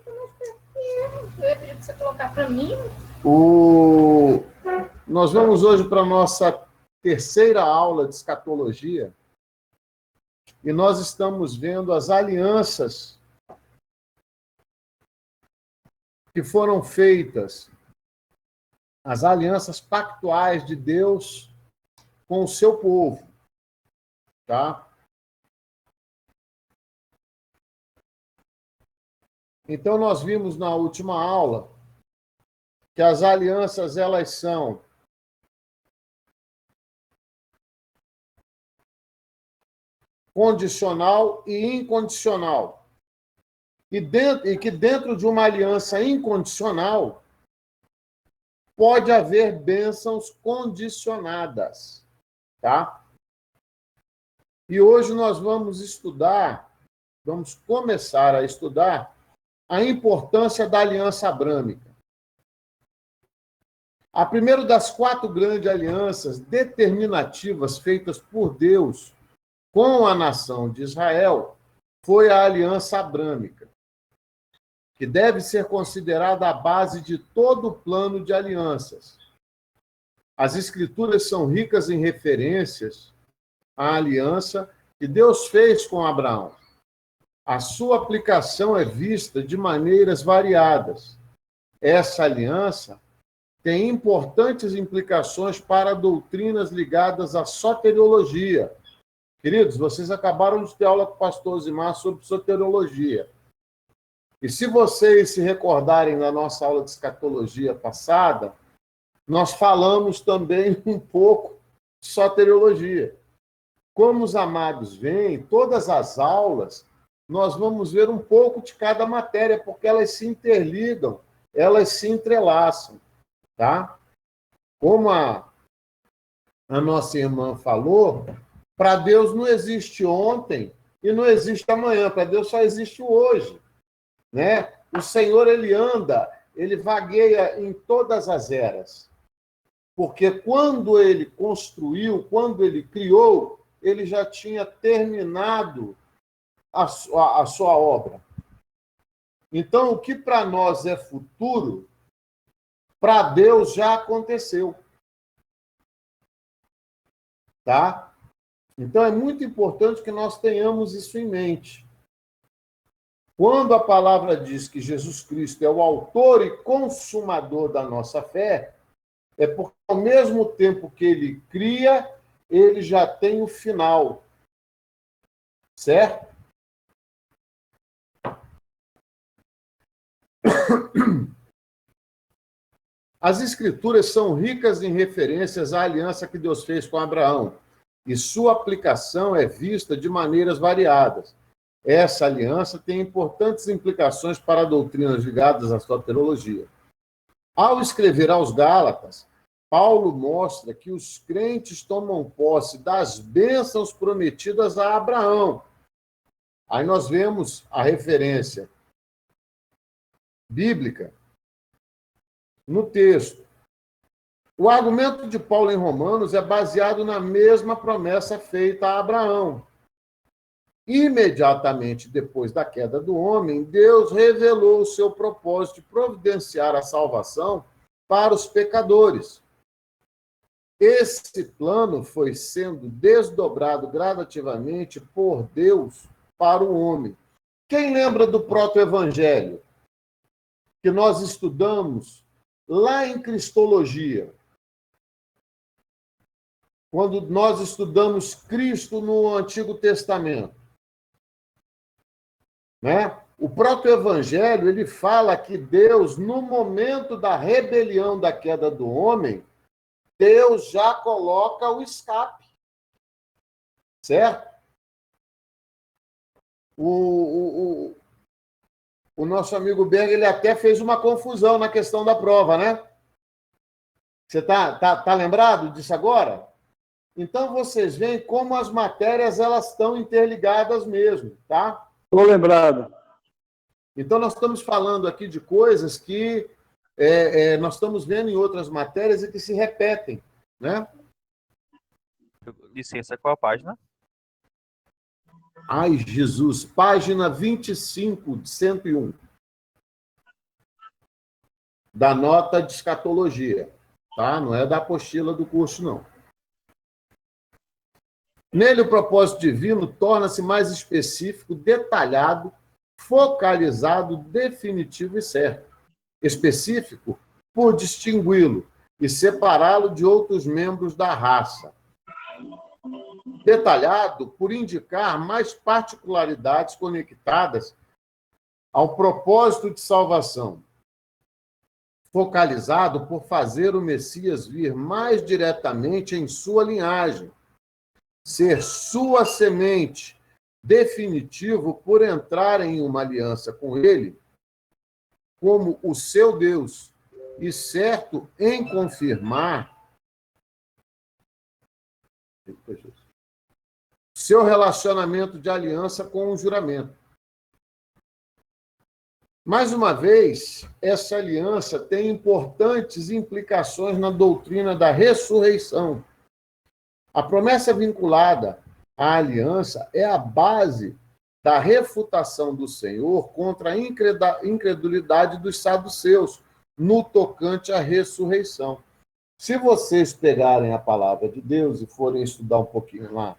Eu ia pedir para você colocar para mim. Nós vamos hoje para a nossa terceira aula de escatologia e nós estamos vendo as alianças que foram feitas, as alianças pactuais de Deus com o seu povo, tá? Então, nós vimos na última aula que as alianças, elas são condicional e incondicional. E que dentro de uma aliança incondicional pode haver bênçãos condicionadas, tá? E hoje nós vamos começar a estudar a importância da aliança abrâmica. A primeira das 4 grandes alianças determinativas feitas por Deus com a nação de Israel foi a aliança abrâmica, que deve ser considerada a base de todo o plano de alianças. As Escrituras são ricas em referências à aliança que Deus fez com Abraão. A sua aplicação é vista de maneiras variadas. Essa aliança tem importantes implicações para doutrinas ligadas à soteriologia. Queridos, vocês acabaram de ter aula com o pastor Zimar sobre soteriologia. E se vocês se recordarem da nossa aula de escatologia passada, nós falamos também um pouco de soteriologia. Como os amados veem, todas as aulas, nós vamos ver um pouco de cada matéria, porque elas se interligam, elas se entrelaçam, tá? Como a nossa irmã falou, para Deus não existe ontem e não existe amanhã, para Deus só existe o hoje, né? O Senhor, ele anda, ele vagueia em todas as eras, porque quando ele construiu, quando ele criou, ele já tinha terminado a sua obra. Então, o que para nós é futuro, para Deus já aconteceu. Tá? Então, é muito importante que nós tenhamos isso em mente. Quando a palavra diz que Jesus Cristo é o autor e consumador da nossa fé, é porque, ao mesmo tempo que ele cria, ele já tem o final. Certo? As Escrituras são ricas em referências à aliança que Deus fez com Abraão, e sua aplicação é vista de maneiras variadas. Essa aliança tem importantes implicações para doutrinas ligadas à soteriologia. Ao escrever aos Gálatas, Paulo mostra que os crentes tomam posse das bênçãos prometidas a Abraão. Aí nós vemos a referência bíblica no texto. O argumento de Paulo em Romanos é baseado na mesma promessa feita a Abraão. Imediatamente depois da queda do homem, Deus revelou o seu propósito de providenciar a salvação para os pecadores. Esse plano foi sendo desdobrado gradativamente por Deus para o homem. Quem lembra do proto-evangelho que nós estudamos lá em Cristologia? Quando nós estudamos Cristo no Antigo Testamento, né? O proto-evangelho, ele fala que Deus, no momento da rebelião, da queda do homem, Deus já coloca o escape. Certo? O nosso amigo Berg, ele até fez uma confusão na questão da prova, né? Você tá lembrado disso agora? Então, vocês veem como as matérias elas estão interligadas mesmo, tá? Estou lembrado. Então, nós estamos falando aqui de coisas que nós estamos vendo em outras matérias e que se repetem, né? Licença, qual a página? Ai, Jesus, página 25 de 101. da nota de escatologia, tá? Não é da apostila do curso, não. Nele, o propósito divino torna-se mais específico, detalhado, focalizado, definitivo e certo. Específico por distingui-lo e separá-lo de outros membros da raça. Detalhado por indicar mais particularidades conectadas ao propósito de salvação. Focalizado por fazer o Messias vir mais diretamente em sua linhagem, ser sua semente, definitivo por entrar em uma aliança com ele, como o seu Deus, e certo em confirmar seu relacionamento de aliança com o juramento. Mais uma vez, essa aliança tem importantes implicações na doutrina da ressurreição. A promessa vinculada à aliança é a base da refutação do Senhor contra a incredulidade dos saduceus no tocante à ressurreição. Se vocês pegarem a palavra de Deus e forem estudar um pouquinho lá,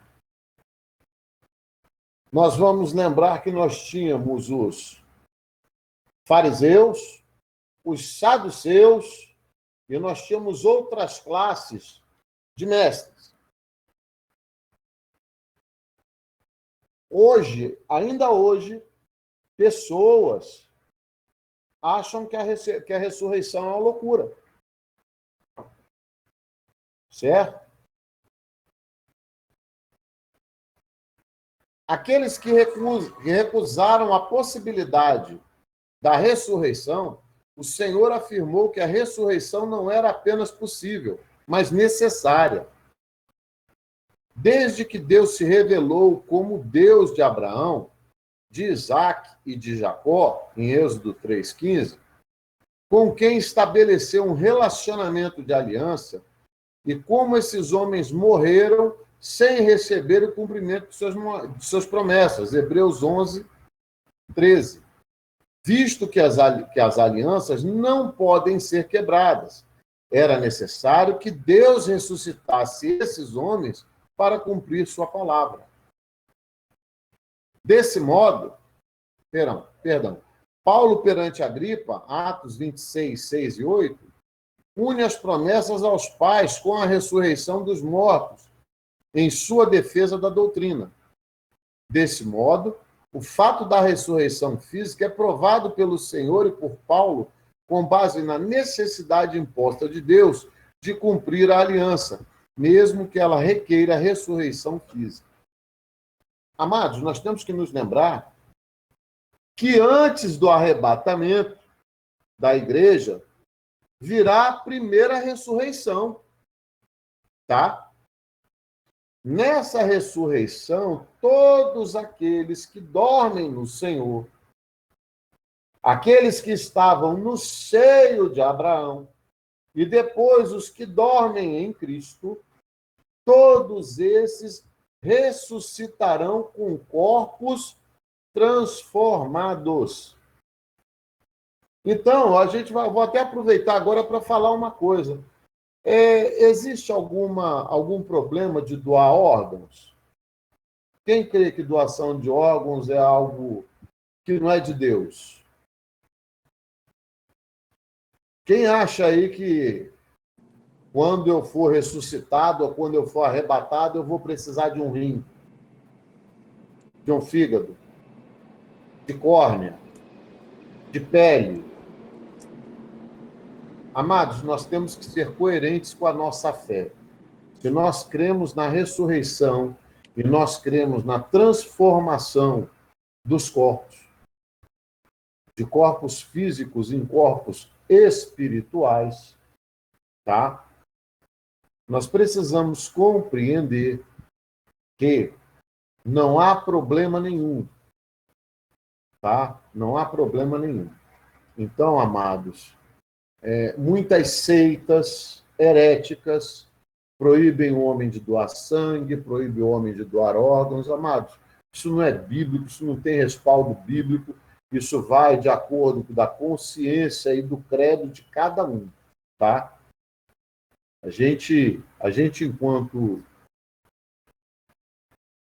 nós vamos lembrar que nós tínhamos os fariseus, os saduceus, e nós tínhamos outras classes de mestres. Hoje, ainda hoje, pessoas acham que a ressurreição é uma loucura. Certo? Aqueles que recusaram a possibilidade da ressurreição, o Senhor afirmou que a ressurreição não era apenas possível, mas necessária. Desde que Deus se revelou como Deus de Abraão, de Isaac e de Jacó, em Êxodo 3,15, com quem estabeleceu um relacionamento de aliança, e como esses homens morreram sem receber o cumprimento de suas promessas. Hebreus 11:13. Visto que as alianças não podem ser quebradas, era necessário que Deus ressuscitasse esses homens para cumprir sua palavra. Desse modo, Paulo perante Agripa, Atos 26, 6 e 8, une as promessas aos pais com a ressurreição dos mortos, em sua defesa da doutrina. Desse modo, o fato da ressurreição física é provado pelo Senhor e por Paulo com base na necessidade imposta de Deus de cumprir a aliança, mesmo que ela requeira a ressurreição física. Amados, nós temos que nos lembrar que antes do arrebatamento da igreja, virá a primeira ressurreição, tá? Nessa ressurreição, todos aqueles que dormem no Senhor, aqueles que estavam no seio de Abraão, e depois os que dormem em Cristo, todos esses ressuscitarão com corpos transformados. Então, vou até aproveitar agora para falar uma coisa. Existe algum problema de doar órgãos? Quem crê que doação de órgãos é algo que não é de Deus? Quem acha aí que quando eu for ressuscitado ou quando eu for arrebatado, eu vou precisar de um rim, de um fígado, de córnea, de pele? Amados, nós temos que ser coerentes com a nossa fé. Se nós cremos na ressurreição e nós cremos na transformação dos corpos, de corpos físicos em corpos espirituais, tá? Nós precisamos compreender que não há problema nenhum, tá? Não há problema nenhum. Então, amados, muitas seitas heréticas proíbem o homem de doar sangue, proíbem o homem de doar órgãos. Amados, isso não é bíblico, isso não tem respaldo bíblico, Isso vai de acordo com a consciência e do credo de cada um, tá? A gente enquanto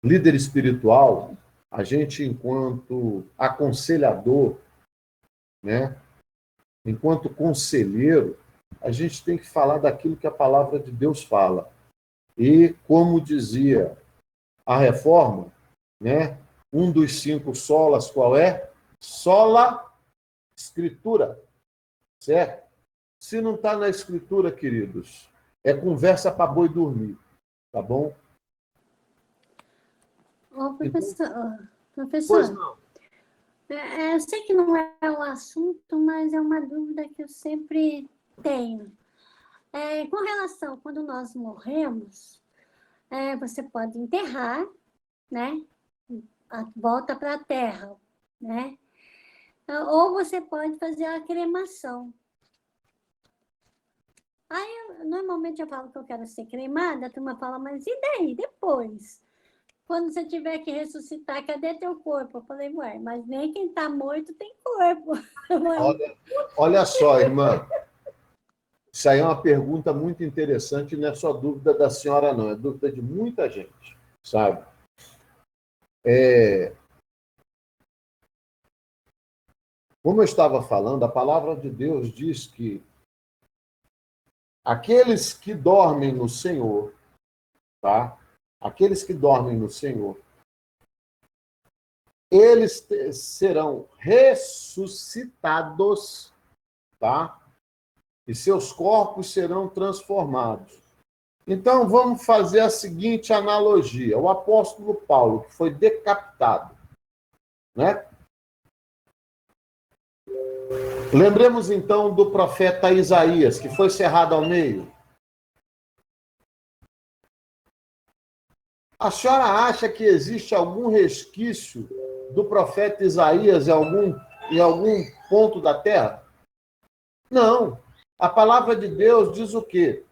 líder espiritual, a gente enquanto aconselhador, né? Enquanto conselheiro, a gente tem que falar daquilo que a palavra de Deus fala. E, como dizia a reforma, né? Um dos 5 solas, qual é? Sola Escritura, certo? Se não está na Escritura, queridos, é conversa para boi dormir, tá bom? Ô, Então, professor, pois não. eu sei que não é o assunto, mas é uma dúvida que eu sempre tenho. Com relação, quando nós morremos, você pode enterrar, né? Volta para a terra, né? Ou você pode fazer a cremação. Aí, normalmente eu falo que eu quero ser cremada, a turma fala, mas e daí, depois? Quando você tiver que ressuscitar, cadê teu corpo? Eu falei, ué, mas nem quem está morto tem corpo. Olha só, irmã. Isso aí é uma pergunta muito interessante, não é só dúvida da senhora, não, é dúvida de muita gente, sabe? Como eu estava falando, a palavra de Deus diz que aqueles que dormem no Senhor, tá? Aqueles que dormem no Senhor, eles serão ressuscitados, tá? E seus corpos serão transformados. Então, vamos fazer a seguinte analogia. O apóstolo Paulo, que foi decapitado, né? Lembremos, então, do profeta Isaías, que foi cerrado ao meio. A senhora acha que existe algum resquício do profeta Isaías em algum ponto da terra? Não. A palavra de Deus diz o quê?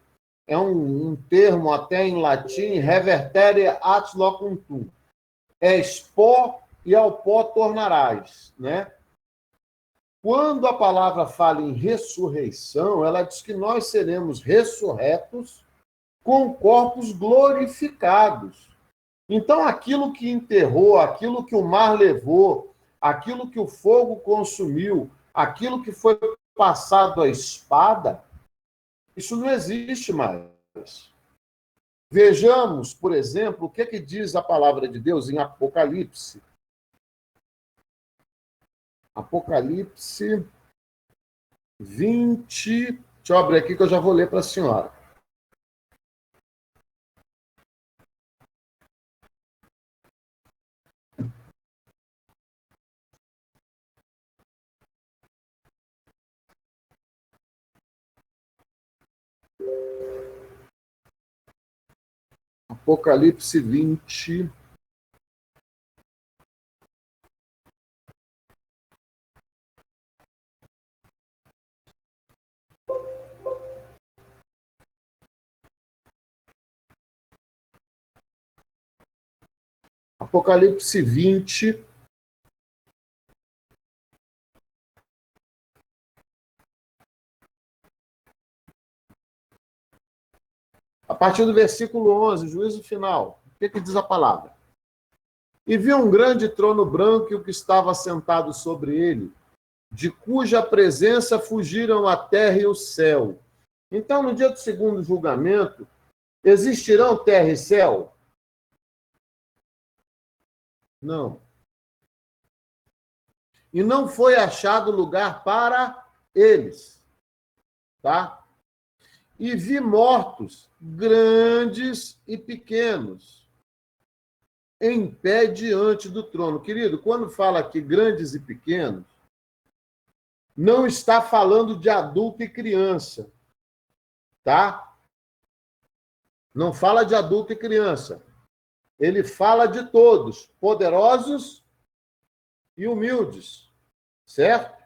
É um termo até em latim, revertere ad locutum. És pó e ao pó tornarás, né? Quando a palavra fala em ressurreição, ela diz que nós seremos ressurretos com corpos glorificados. Então, aquilo que enterrou, aquilo que o mar levou, aquilo que o fogo consumiu, aquilo que foi passado à espada, isso não existe mais. Vejamos, por exemplo, o que diz a palavra de Deus em Apocalipse. Apocalipse 20. Deixa eu abrir aqui que eu já vou ler para a senhora. Apocalipse 20. Apocalipse 20. A partir do versículo 11, juízo final. O que diz a palavra? E vi um grande trono branco e o que estava sentado sobre ele, de cuja presença fugiram a terra e o céu. Então, no dia do segundo julgamento, existirão terra e céu? Não. E não foi achado lugar para eles. Tá? E vi mortos, grandes e pequenos, em pé diante do trono. Querido, quando fala aqui grandes e pequenos, não está falando de adulto e criança, tá? Não fala de adulto e criança. Ele fala de todos, poderosos e humildes, certo?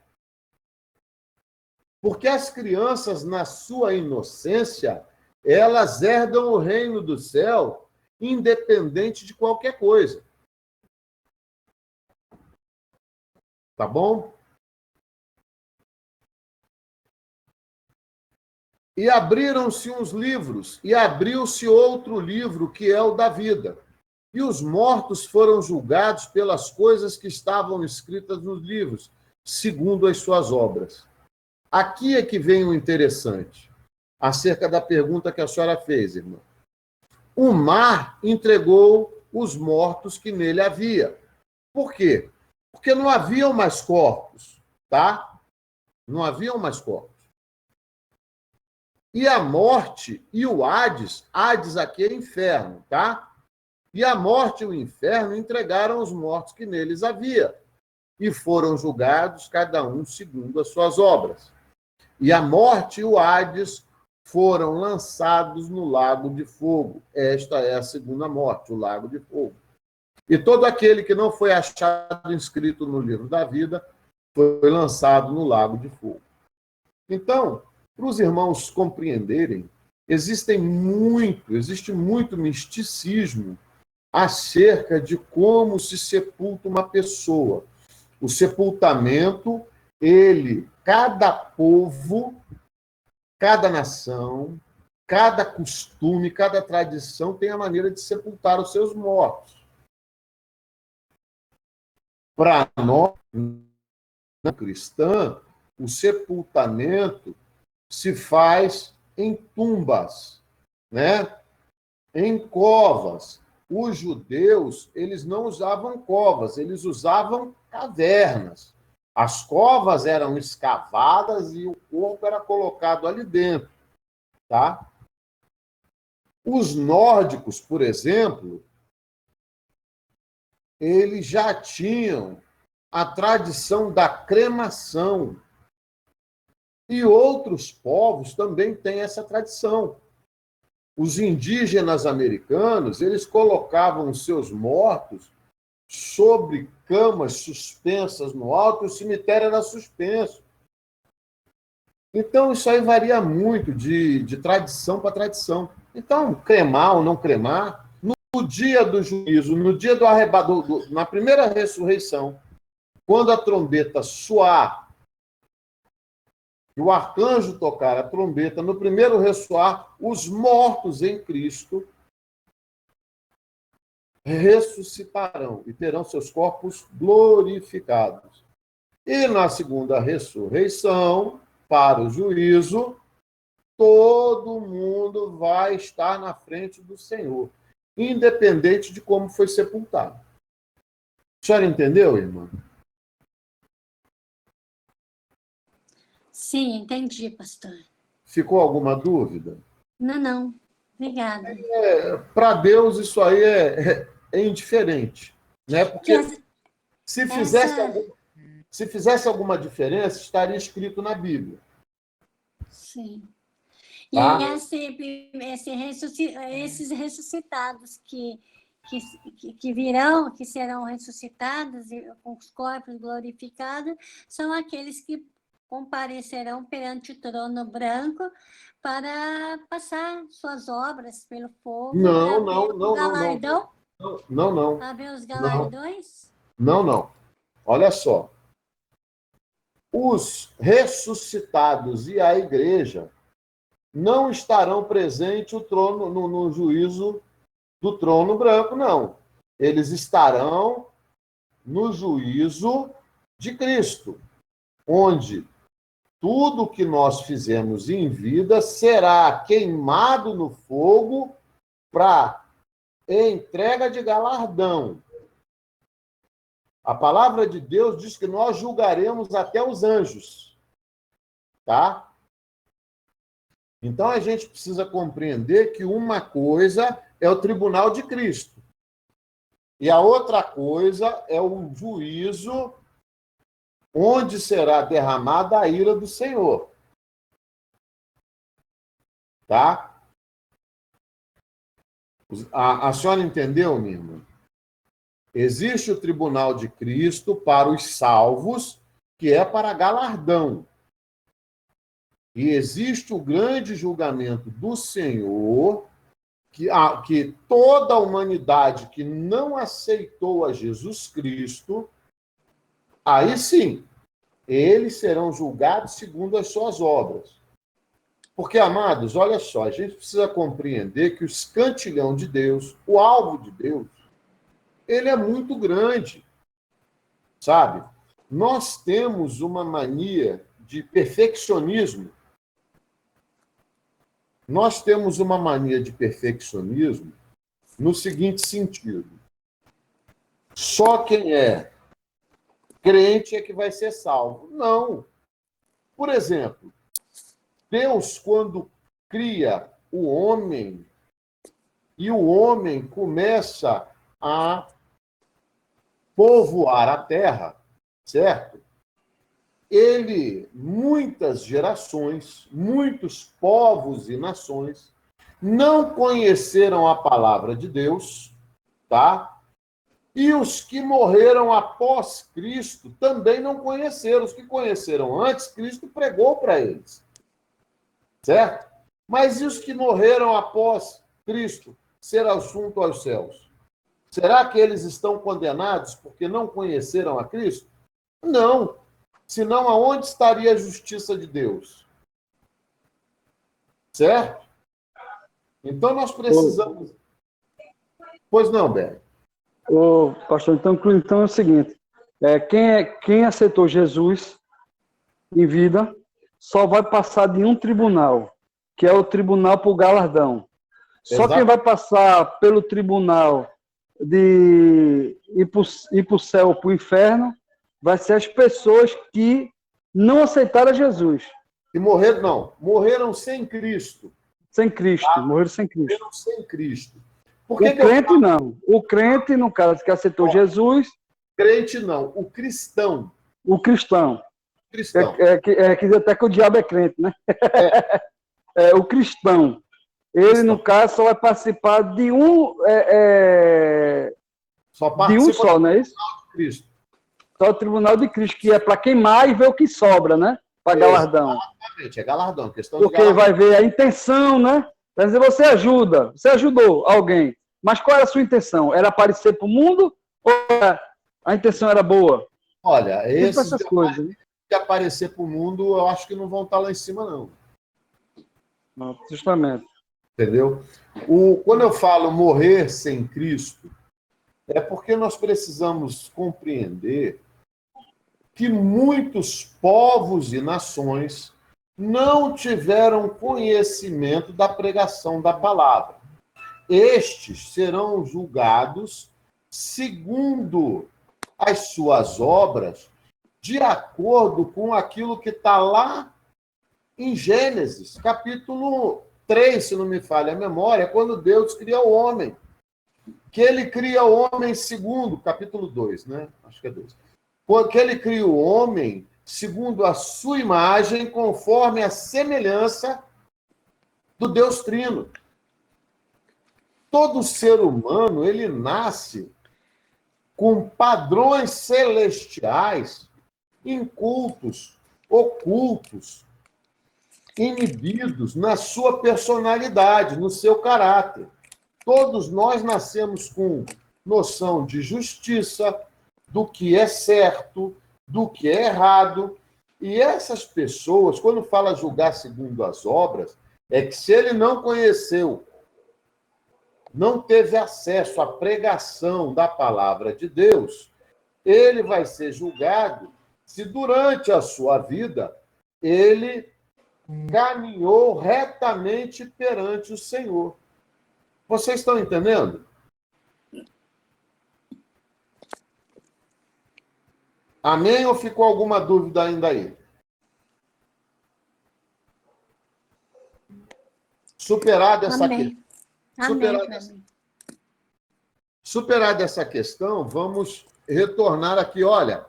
Porque as crianças, na sua inocência, elas herdam o reino do céu, independente de qualquer coisa. Tá bom? E abriram-se uns livros, e abriu-se outro livro, que é o da vida. E os mortos foram julgados pelas coisas que estavam escritas nos livros, segundo as suas obras. Aqui é que vem o interessante, acerca da pergunta que a senhora fez, irmã. O mar entregou os mortos que nele havia. Por quê? Porque não haviam mais corpos, tá? Não haviam mais corpos. E a morte e o Hades, Hades aqui é inferno, tá? E a morte e o inferno entregaram os mortos que neles havia, e foram julgados, cada um segundo as suas obras. E a morte e o Hades foram lançados no lago de fogo. Esta é a segunda morte, o lago de fogo. E todo aquele que não foi achado inscrito no livro da vida foi lançado no lago de fogo. Então, para os irmãos compreenderem, existe muito misticismo acerca de como se sepulta uma pessoa. O sepultamento, cada povo, cada nação, cada costume, cada tradição tem a maneira de sepultar os seus mortos. Para nós, na cristã, o sepultamento se faz em tumbas, né? Em covas. Os judeus, eles não usavam covas, eles usavam cavernas. As covas eram escavadas e o corpo era colocado ali dentro, tá? Os nórdicos, por exemplo, eles já tinham a tradição da cremação. E outros povos também têm essa tradição. Os indígenas americanos, eles colocavam os seus mortos sobre camas suspensas no alto, e o cemitério era suspenso. Então, isso aí varia muito de tradição para tradição. Então, cremar ou não cremar, no dia do juízo, no dia do arrebatamento, na primeira ressurreição, quando a trombeta soar, e o arcanjo tocar a trombeta, no primeiro ressoar, os mortos em Cristo ressuscitarão e terão seus corpos glorificados. E na segunda ressurreição, para o juízo, todo mundo vai estar na frente do Senhor, independente de como foi sepultado. A senhora entendeu, irmã? Sim, entendi, pastor. Ficou alguma dúvida? Não. Obrigada. Para Deus, isso aí é indiferente, né? Porque se fizesse alguma diferença, estaria escrito na Bíblia. Sim. Tá? E esses ressuscitados que virão, que serão ressuscitados com os corpos glorificados, são aqueles que comparecerão perante o trono branco para passar suas obras pelo fogo. Não. Para ver os galardões? Não. Olha só. Os ressuscitados e a igreja não estarão presentes no juízo do trono branco, não. Eles estarão no juízo de Cristo, onde tudo que nós fizemos em vida será queimado no fogo para entrega de galardão. A palavra de Deus diz que nós julgaremos até os anjos. Tá? Então a gente precisa compreender que uma coisa é o tribunal de Cristo. E a outra coisa é o juízo onde será derramada a ira do Senhor. Tá? A senhora entendeu, minha irmã? Existe o tribunal de Cristo para os salvos, que é para galardão. E existe o grande julgamento do Senhor, que toda a humanidade que não aceitou a Jesus Cristo, Aí sim, eles serão julgados segundo as suas obras. Porque, amados, olha só, a gente precisa compreender que o escantilhão de Deus, o alvo de Deus, ele é muito grande, sabe? Nós temos uma mania de perfeccionismo. Nós temos uma mania de perfeccionismo no seguinte sentido: só quem é crente é que vai ser salvo. Não. Por exemplo, Deus, quando cria o homem, e o homem começa a povoar a terra, certo? Ele, muitas gerações, muitos povos e nações não conheceram a palavra de Deus, tá? E os que morreram após Cristo também não conheceram. Os que conheceram antes, Cristo pregou para eles, certo? Mas e os que morreram após Cristo ser assunto aos céus? Será que eles estão condenados porque não conheceram a Cristo? Não. Senão, aonde estaria a justiça de Deus? Certo? Então, nós precisamos... Pois não, Bé? Ô, pastor, então é o seguinte, quem aceitou Jesus em vida só vai passar de um tribunal, que é o tribunal por galardão. Só Exato. quem vai passar pelo tribunal de ir para o céu ou para o inferno vai ser as pessoas que não aceitaram Jesus. E morreram, não, morreram sem Cristo. Sem Cristo, morreram sem Cristo. Morreram sem Cristo. O crente não. O crente, no caso, que aceitou Jesus... Crente não, o cristão. O cristão. Cristão. Quer dizer até que o diabo é crente, né? O cristão. Ele, no caso, só vai participar de um... de um só, não é isso? Cristo. Só o tribunal de Cristo, que é para queimar e ver o que sobra, né? Para galardão. Exatamente, é galardão. Questão Porque de galardão. vai ver a intenção, né? Quer dizer, você ajudou alguém. Mas qual era a sua intenção? Era aparecer para o mundo ou a intenção era boa? Olha, esses essas coisas, né? que aparecer para o mundo, eu acho que não vão estar lá em cima, não. Não, justamente. Entendeu? Quando eu falo morrer sem Cristo, é porque nós precisamos compreender que muitos povos e nações não tiveram conhecimento da pregação da palavra. Estes serão julgados segundo as suas obras, de acordo com aquilo que está lá em Gênesis, capítulo 3, se não me falha a memória, quando Deus cria o homem. Que ele cria o homem segundo, capítulo 2, né? Acho que é 2. Que ele cria o homem segundo a sua imagem, conforme a semelhança do Deus Trino. Todo ser humano, ele nasce com padrões celestiais incultos, ocultos, inibidos na sua personalidade, no seu caráter. Todos nós nascemos com noção de justiça, do que é certo, do que é errado. E essas pessoas, quando fala julgar segundo as obras, é que se ele não conheceu, não teve acesso à pregação da palavra de Deus, ele vai ser julgado se durante a sua vida ele caminhou retamente perante o Senhor. Vocês estão entendendo? Amém? Ou ficou alguma dúvida ainda aí? Superada essa questão. Superada essa questão, vamos retornar aqui. Olha,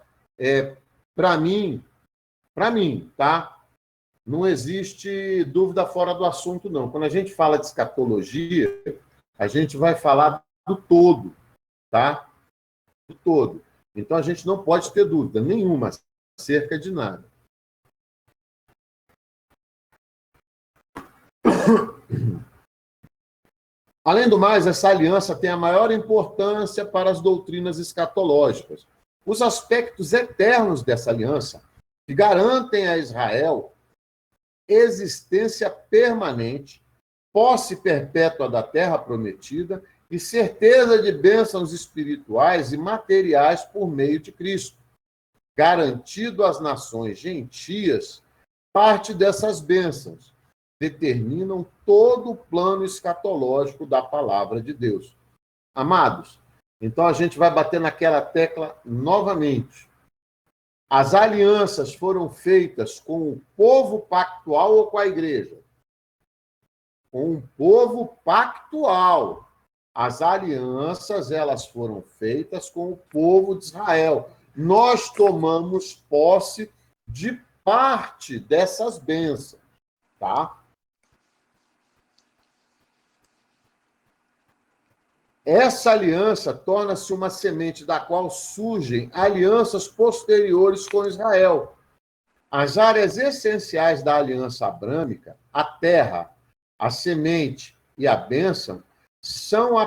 para mim, tá? Não existe dúvida fora do assunto, não. Quando a gente fala de escatologia, a gente vai falar do todo, tá? Do todo. Então, a gente não pode ter dúvida nenhuma acerca de nada. Além do mais, essa aliança tem a maior importância para as doutrinas escatológicas, os aspectos eternos dessa aliança, que garantem a Israel existência permanente, posse perpétua da terra prometida e certeza de bênçãos espirituais e materiais por meio de Cristo, garantido às nações gentias. Parte dessas bênçãos determinam todo o plano escatológico da palavra de Deus. Amados, então a gente vai bater naquela tecla novamente. As alianças foram feitas com o povo pactual ou com a igreja? Com o povo pactual. As alianças, elas foram feitas com o povo de Israel. Nós tomamos posse de parte dessas bênçãos, tá? Essa aliança torna-se uma semente da qual surgem alianças posteriores com Israel. As áreas essenciais da aliança abrâmica, a terra, a semente e a bênção, são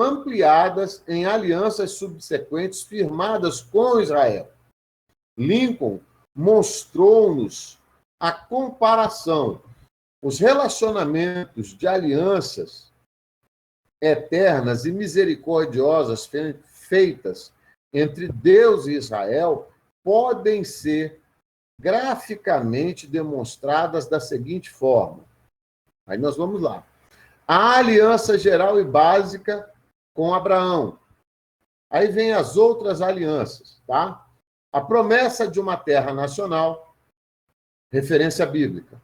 ampliadas em alianças subsequentes firmadas com Israel. Lincoln mostrou-nos a comparação. Os relacionamentos de alianças eternas e misericordiosas feitas entre Deus e Israel podem ser graficamente demonstradas da seguinte forma. Aí nós vamos lá. A aliança geral e básica com Abraão. Aí vem as outras alianças, tá? A promessa de uma terra nacional, referência bíblica.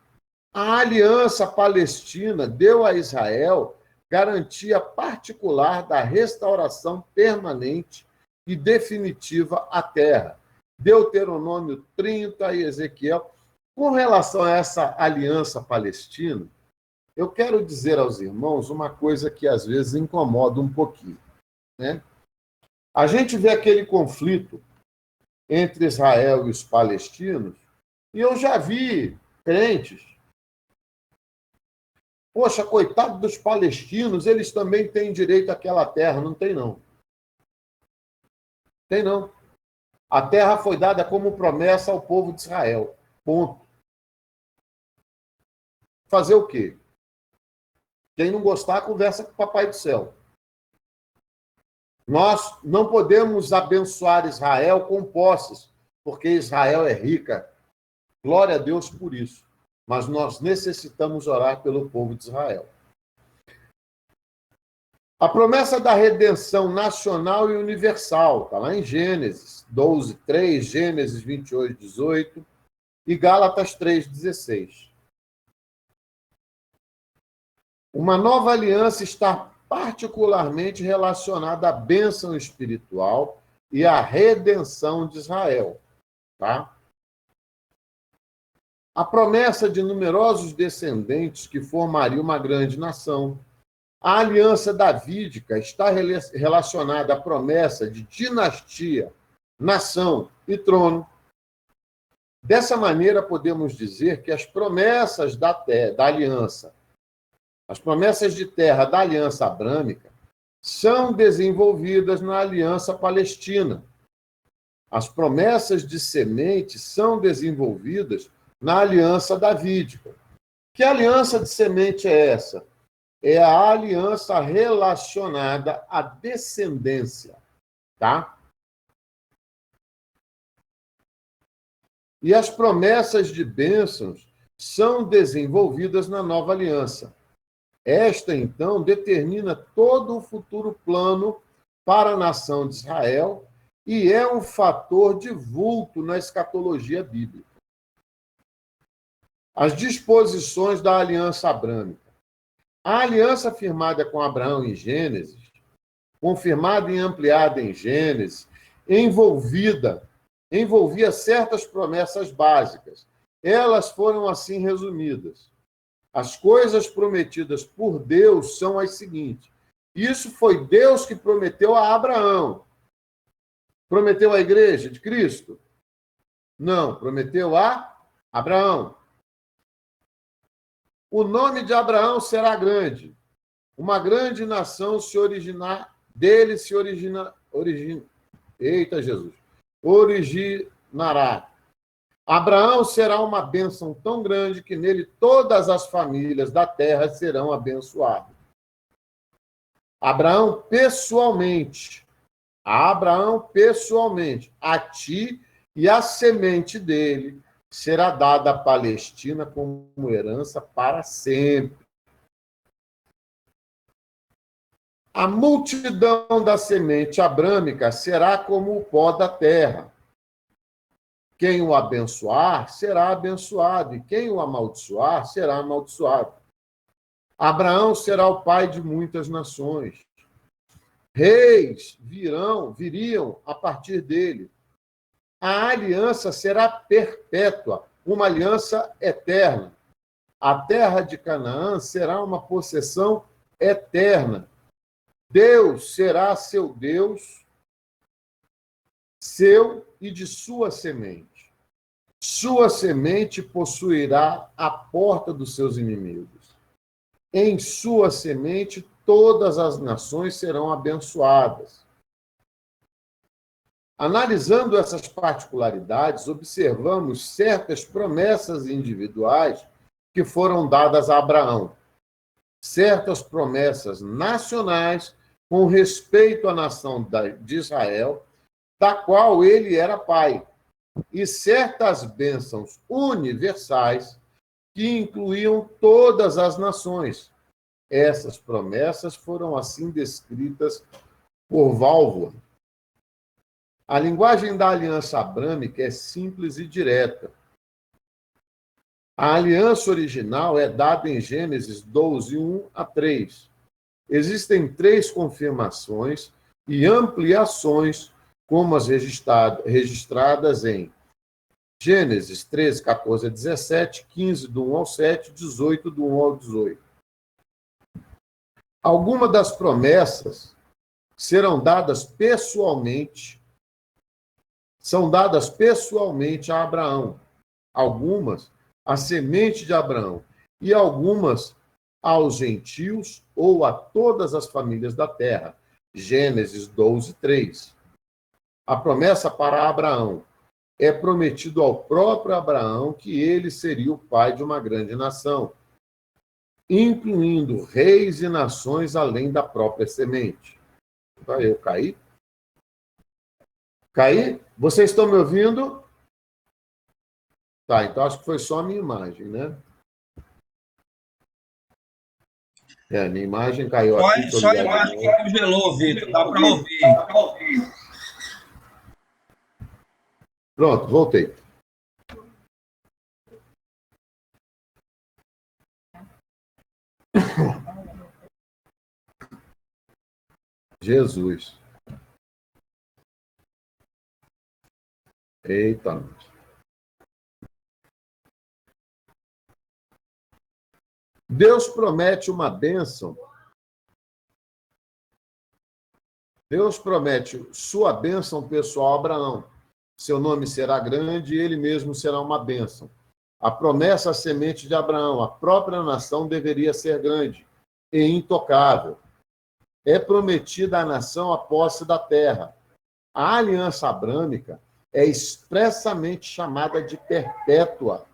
A aliança palestina deu a Israel garantia particular da restauração permanente e definitiva à terra. Deuteronômio 30 e Ezequiel. Com relação a essa aliança palestina, eu quero dizer aos irmãos uma coisa que às vezes incomoda um pouquinho, né? A gente vê aquele conflito entre Israel e os palestinos, e eu já vi crentes. Poxa, coitado dos palestinos, eles também têm direito àquela terra. Não tem, não. Tem, não. A terra foi dada como promessa ao povo de Israel. Ponto. Fazer o quê? Quem não gostar, conversa com o Papai do Céu. Nós não podemos abençoar Israel com posses, porque Israel é rica. Glória a Deus por isso. Mas nós necessitamos orar pelo povo de Israel. A promessa da redenção nacional e universal, está lá em Gênesis 12, 3, Gênesis 28, 18 e Gálatas 3, 16. Uma nova aliança está particularmente relacionada à bênção espiritual e à redenção de Israel, tá? A promessa de numerosos descendentes que formariam uma grande nação. A aliança davídica está relacionada à promessa de dinastia, nação e trono. Dessa maneira, podemos dizer que as promessas da aliança, as promessas de terra da aliança abrâmica, são desenvolvidas na aliança palestina. As promessas de semente são desenvolvidas na aliança davídica. Que aliança de semente é essa? É a aliança relacionada à descendência, tá? E as promessas de bênçãos são desenvolvidas na nova aliança. Esta, então, determina todo o futuro plano para a nação de Israel e é um fator de vulto na escatologia bíblica. As disposições da aliança abrâmica. A aliança firmada com Abraão em Gênesis, confirmada e ampliada em Gênesis, envolvia certas promessas básicas. Elas foram assim resumidas. As coisas prometidas por Deus são as seguintes. Isso foi Deus que prometeu a Abraão. Prometeu à igreja de Cristo? Não, prometeu a Abraão. O nome de Abraão será grande. Uma grande nação se originar, dele se origina. Eita, Jesus. originará. Abraão será uma bênção tão grande que nele todas as famílias da terra serão abençoadas. Abraão pessoalmente, a ti e a semente dele será dada a Palestina como herança para sempre. A multidão da semente abrâmica será como o pó da terra. Quem o abençoar será abençoado, e quem o amaldiçoar será amaldiçoado. Abraão será o pai de muitas nações. Reis viriam a partir dele. A aliança será perpétua, uma aliança eterna. A terra de Canaã será uma possessão eterna. Deus será seu Deus, seu e de sua semente. Sua semente possuirá a porta dos seus inimigos. Em sua semente, todas as nações serão abençoadas. Analisando essas particularidades, observamos certas promessas individuais que foram dadas a Abraão. Certas promessas nacionais com respeito à nação de Israel, da qual ele era pai, e certas bênçãos universais que incluíam todas as nações. Essas promessas foram assim descritas por Válvula. A linguagem da aliança abrâmica é simples e direta. A aliança original é dada em Gênesis 12, 1 a 3. Existem 3 confirmações e ampliações, como as registradas em Gênesis 13, 14 a 17, 15 do 1 ao 7, 18 do 1 ao 18. Algumas das promessas são dadas pessoalmente a Abraão, algumas à semente de Abraão e algumas aos gentios ou a todas as famílias da terra. Gênesis 12, 3. A promessa para Abraão é prometido ao próprio Abraão que ele seria o pai de uma grande nação, incluindo reis e nações além da própria semente. Eu caí? Caí? Vocês estão me ouvindo? Tá, então acho que foi só a minha imagem, né? Minha imagem caiu aqui. Só a imagem que congelou, Vitor. Dá para ouvir. Pronto, voltei. Jesus. Eita. Deus promete uma bênção. Deus promete sua bênção pessoal a Abraão. Seu nome será grande e ele mesmo será uma bênção. A promessa à semente de Abraão, a própria nação deveria ser grande e intocável. É prometida à nação a posse da terra. A aliança abrâmica é expressamente chamada de perpétua.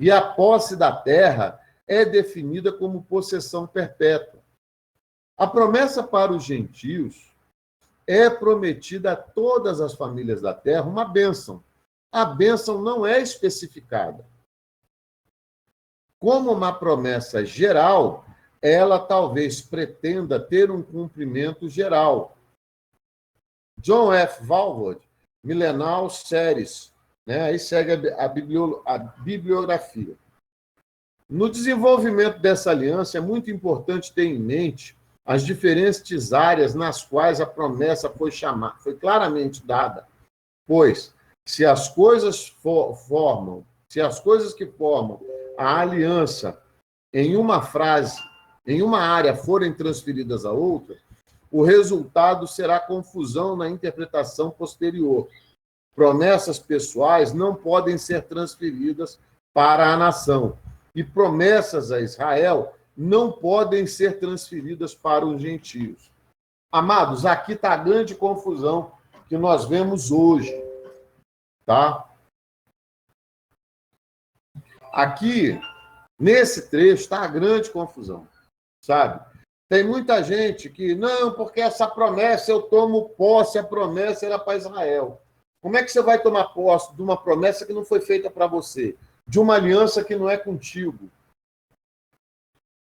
E a posse da terra é definida como possessão perpétua. A promessa para os gentios é prometida a todas as famílias da terra uma bênção. A bênção não é especificada. Como uma promessa geral, ela talvez pretenda ter um cumprimento geral. John F. Walvoord, Millennial Series, né? Aí segue a bibliografia. No desenvolvimento dessa aliança, é muito importante ter em mente as diferentes áreas nas quais a promessa foi claramente dada. Pois, se as coisas que formam a aliança em uma frase, em uma área, forem transferidas a outra, o resultado será confusão na interpretação posterior. Promessas pessoais não podem ser transferidas para a nação, e promessas a Israel não podem ser transferidas para os gentios. Amados, aqui está a grande confusão que nós vemos hoje, tá? Aqui, nesse trecho, está a grande confusão, sabe? Tem muita gente que, não, porque essa promessa, eu tomo posse, a promessa era para Israel. Como é que você vai tomar posse de uma promessa que não foi feita para você? De uma aliança que não é contigo?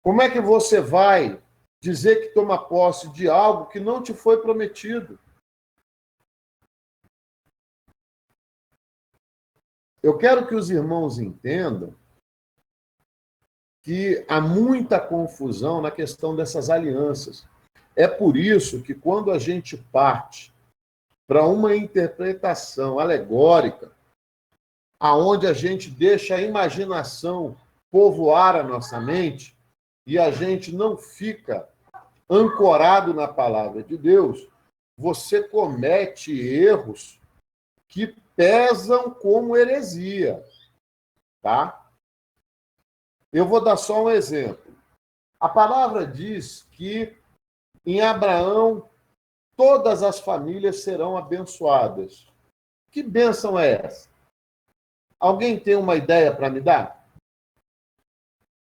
Como é que você vai dizer que toma posse de algo que não te foi prometido? Eu quero que os irmãos entendam que há muita confusão na questão dessas alianças. É por isso que quando a gente parte para uma interpretação alegórica, aonde a gente deixa a imaginação povoar a nossa mente e a gente não fica ancorado na palavra de Deus, você comete erros que pesam como heresia, tá? Eu vou dar só um exemplo. A palavra diz que em Abraão todas as famílias serão abençoadas. Que bênção é essa? Alguém tem uma ideia para me dar?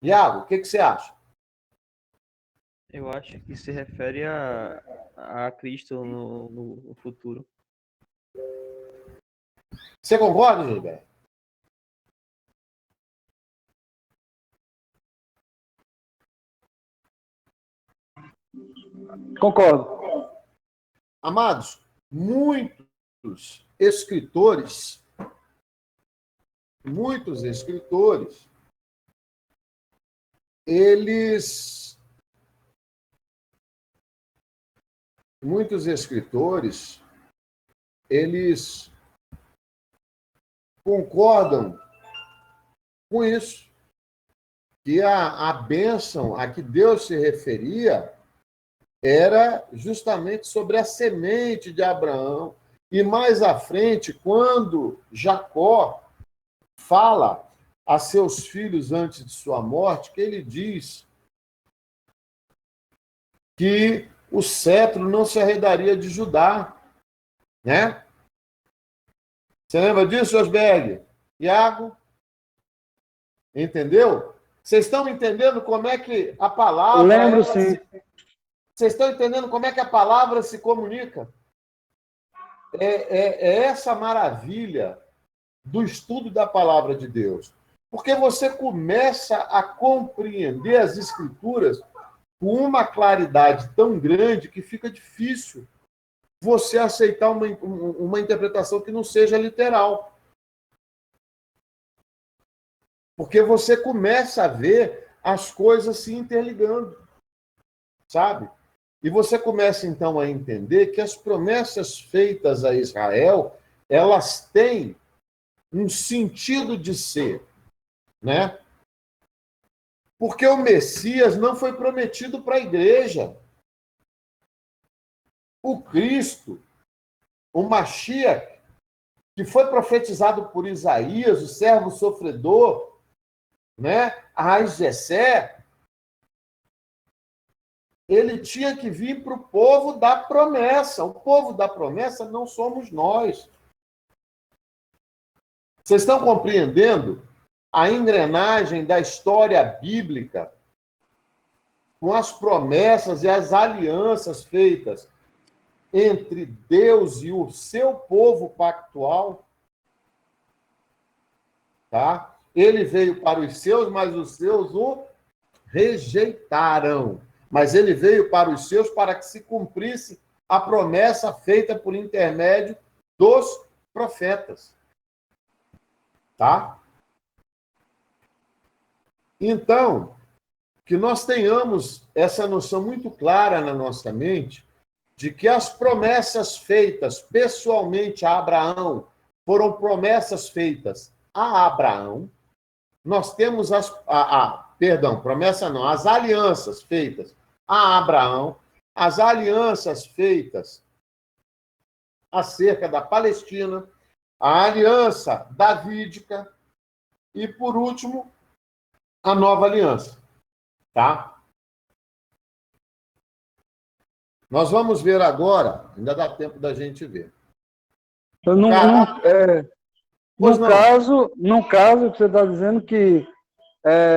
Iago, o que você acha? Eu acho que se refere a Cristo no futuro. Você concorda, Gilberto? Concordo. Amados, muitos escritores, eles concordam com isso, que a bênção a que Deus se referia era justamente sobre a semente de Abraão. E mais à frente, quando Jacó fala a seus filhos antes de sua morte, que ele diz que o cetro não se arredaria de Judá, né? Você lembra disso, Osberg? Iago? Entendeu? Vocês estão entendendo como é que a palavra... Lembro, sim. Vocês estão entendendo como é que a palavra se comunica? É essa maravilha do estudo da palavra de Deus. Porque você começa a compreender as Escrituras com uma claridade tão grande que fica difícil você aceitar uma interpretação que não seja literal. Porque você começa a ver as coisas se interligando, sabe? E você começa, então, a entender que as promessas feitas a Israel, elas têm um sentido de ser, né? Porque o Messias não foi prometido para a igreja. O Cristo, o Mashiach, que foi profetizado por Isaías, o servo sofredor, né? A Jessé, ele tinha que vir para o povo da promessa. O povo da promessa não somos nós. Vocês estão compreendendo a engrenagem da história bíblica com as promessas e as alianças feitas entre Deus e o seu povo pactual? Tá? Ele veio para os seus, mas os seus o rejeitaram. Mas ele veio para os seus para que se cumprisse a promessa feita por intermédio dos profetas. Tá? Então, que nós tenhamos essa noção muito clara na nossa mente de que as promessas feitas pessoalmente a Abraão foram promessas feitas a Abraão. Nós temos as alianças feitas a Abraão, as alianças feitas acerca da Palestina, a aliança davídica e, por último, a nova aliança. Tá? Nós vamos ver agora, ainda dá tempo da gente ver. Então, Pois não. no caso, que você está dizendo que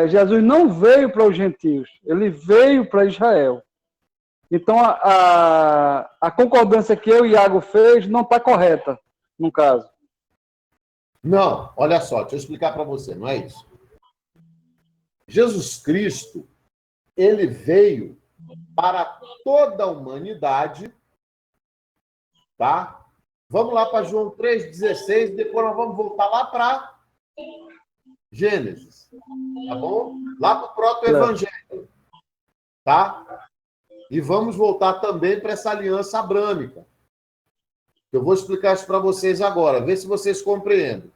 Jesus não veio para os gentios, ele veio para Israel. Então, a concordância que eu e Iago fez não está correta, no caso. Não, olha só, deixa eu explicar para você, não é isso. Jesus Cristo, ele veio para toda a humanidade, tá? Vamos lá para João 3,16, depois nós vamos voltar lá para Gênesis, tá bom? Lá para o proto-evangelho, tá? E vamos voltar também para essa aliança abrâmica. Eu vou explicar isso para vocês agora, vê se vocês compreendem.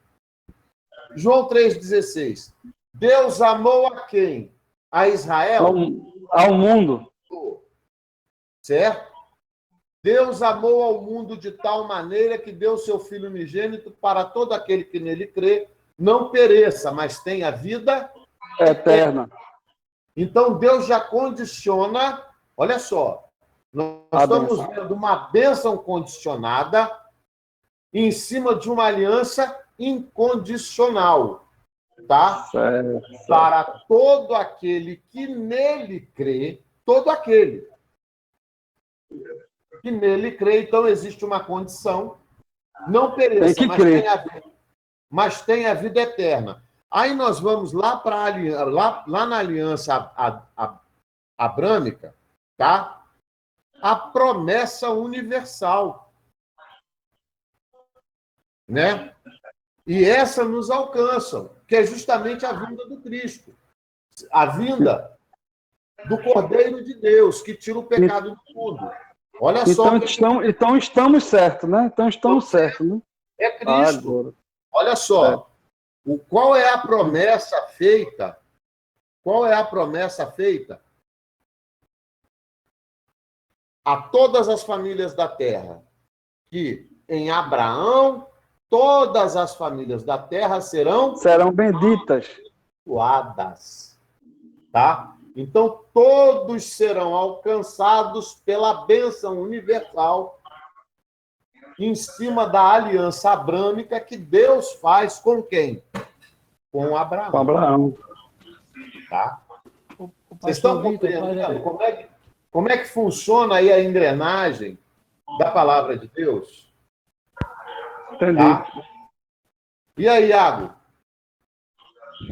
João 3,16. Deus amou a quem? A Israel? Ao mundo. Certo? Deus amou ao mundo de tal maneira que deu seu Filho unigênito para todo aquele que nele crê, não pereça, mas tenha vida Eterna. Então, Deus já condiciona, olha só, nós estamos vendo uma bênção condicionada em cima de uma aliança incondicional, tá? Certo. Para todo aquele que nele crê, todo aquele que nele crê, então existe uma condição, não pereça, Tem que crer. mas tenha vida eterna. Aí nós vamos lá lá na aliança abrâmica, tá? A promessa universal, né? E essa nos alcança, que é justamente a vinda do Cristo, a vinda do Cordeiro de Deus, que tira o pecado do mundo. Olha só. Então estamos certos, né? Então estamos certos, né? É Cristo. Agora. Olha só. Qual é a promessa feita? Qual é a promessa feita a todas as famílias da terra? Que em Abraão, todas as famílias da terra serão benditas. abençoadas. Tá? Então, todos serão alcançados pela bênção universal em cima da aliança abrâmica que Deus faz com quem? Com Abraão. Com Abraão. Tá? Vocês estão compreendendo como é que funciona aí a engrenagem da palavra de Deus? Entendi. Tá? E aí, Iago?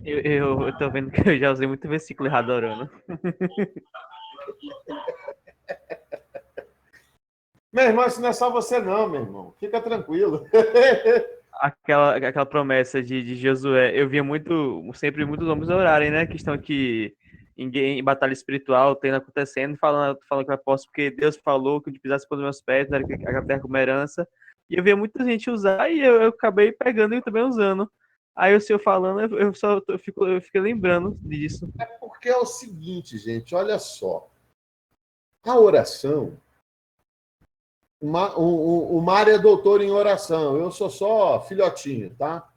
Eu tô vendo que eu já usei muito versículo errado orando. Meu irmão, isso não é só você não, meu irmão. Fica tranquilo. Aquela promessa de Josué, eu via sempre muitos homens orarem, né? Questão que em batalha espiritual, tendo acontecendo, falando que eu posso, porque Deus falou que eu pisasse pelos meus pés, era a terra como herança. E eu via muita gente usar e eu acabei pegando e também usando. Aí o senhor falando, eu fico lembrando disso. É porque é o seguinte, gente, olha só. A oração... O Mário é doutor em oração, eu sou só filhotinho, tá?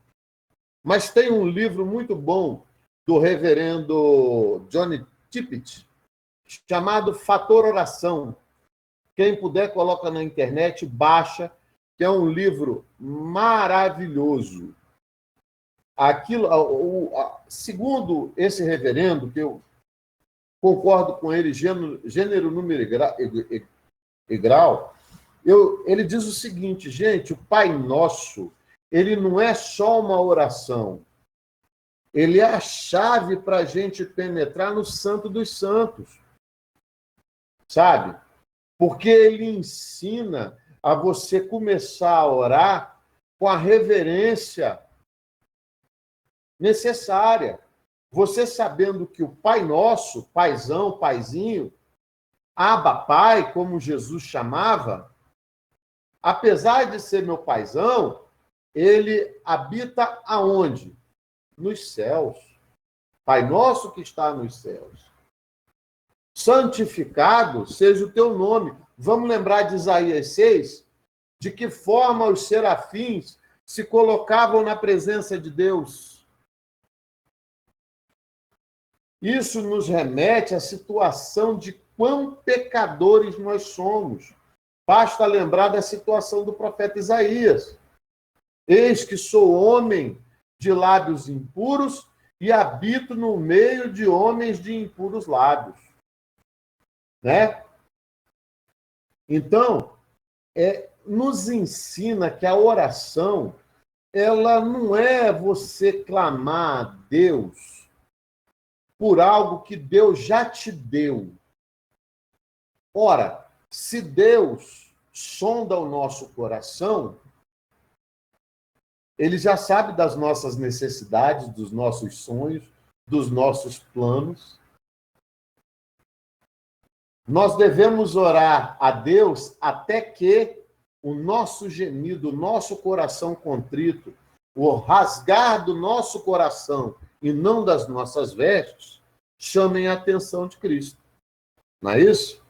Mas tem um livro muito bom do reverendo Johnny Tippett, chamado Fator Oração. Quem puder, coloca na internet, baixa, que é um livro maravilhoso. Segundo esse reverendo, que eu concordo com ele, gênero, número e grau, ele diz o seguinte, gente, o Pai Nosso, ele não é só uma oração, ele é a chave para a gente penetrar no Santo dos Santos, sabe? Porque ele ensina a você começar a orar com a reverência necessária. Você sabendo que o Pai Nosso, Paizão, Paizinho, Abba, Pai, como Jesus chamava, apesar de ser meu paizão, ele habita aonde? Nos céus. Pai nosso que está nos céus. Santificado seja o teu nome. Vamos lembrar de Isaías 6? De que forma os serafins se colocavam na presença de Deus. Isso nos remete à situação de quão pecadores nós somos. Basta lembrar da situação do profeta Isaías. Eis que sou homem de lábios impuros e habito no meio de homens de impuros lábios. Né? Então, nos ensina que a oração, ela não é você clamar a Deus por algo que Deus já te deu. Ora, se Deus sonda o nosso coração, ele já sabe das nossas necessidades, dos nossos sonhos, dos nossos planos. Nós devemos orar a Deus até que o nosso gemido, o nosso coração contrito, o rasgar do nosso coração e não das nossas vestes, chamem a atenção de Cristo. Não é isso?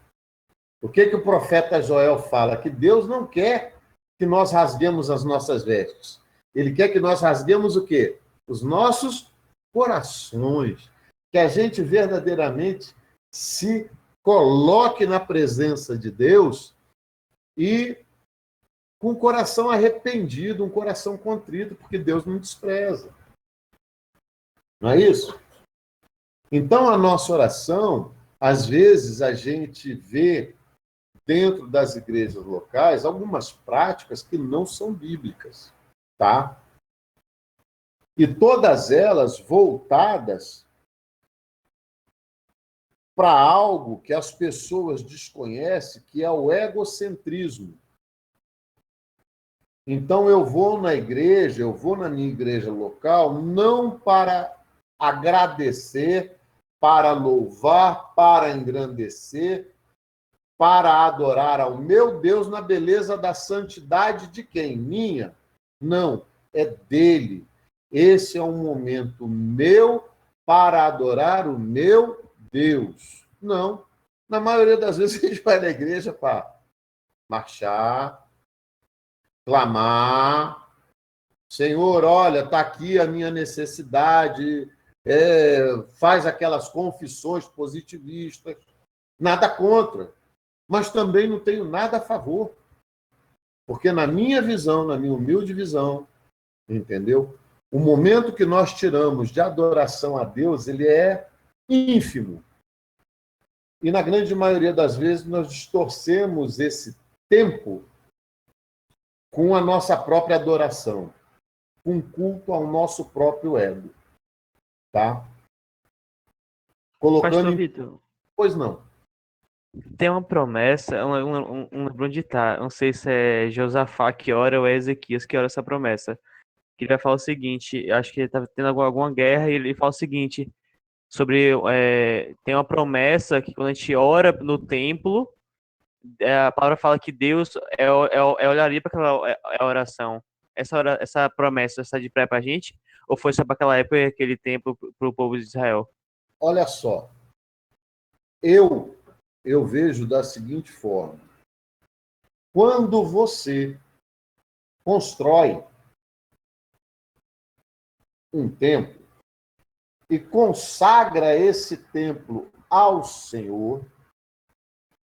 O que o profeta Joel fala? Que Deus não quer que nós rasguemos as nossas vestes. Ele quer que nós rasguemos o quê? Os nossos corações. Que a gente verdadeiramente se coloque na presença de Deus e com o coração arrependido, um coração contrito, porque Deus não despreza. Não é isso? Então, a nossa oração, às vezes, a gente vê dentro das igrejas locais algumas práticas que não são bíblicas, tá? E todas elas voltadas para algo que as pessoas desconhecem, que é o egocentrismo. Então, eu vou na igreja, eu vou na minha igreja local, não para agradecer, para louvar, para engrandecer, para adorar ao meu Deus na beleza da santidade de quem? Minha? Não, é dele. Esse é um momento meu para adorar o meu Deus. Não. Na maioria das vezes a gente vai na igreja para marchar, clamar. Senhor, olha, está aqui a minha necessidade. Faz aquelas confissões positivistas. Nada contra. Mas também não tenho nada a favor. Porque na minha visão, na minha humilde visão, entendeu? O momento que nós tiramos de adoração a Deus, ele é ínfimo. E na grande maioria das vezes nós distorcemos esse tempo com a nossa própria adoração, com culto ao nosso próprio ego. Tá? Colocando... Pastor Vitor, Pois não. tem uma promessa, um ditado, não sei se é Josafá que ora ou é Ezequias que ora essa promessa, que ele vai falar o seguinte, acho que ele está tendo alguma guerra e ele fala o seguinte, sobre, tem uma promessa que quando a gente ora no templo, a palavra fala que Deus olharia para aquela oração. Essa promessa está de pré para a gente? Ou foi só para aquela época e aquele tempo para o povo de Israel? Olha só, eu vejo da seguinte forma. Quando você constrói um templo e consagra esse templo ao Senhor,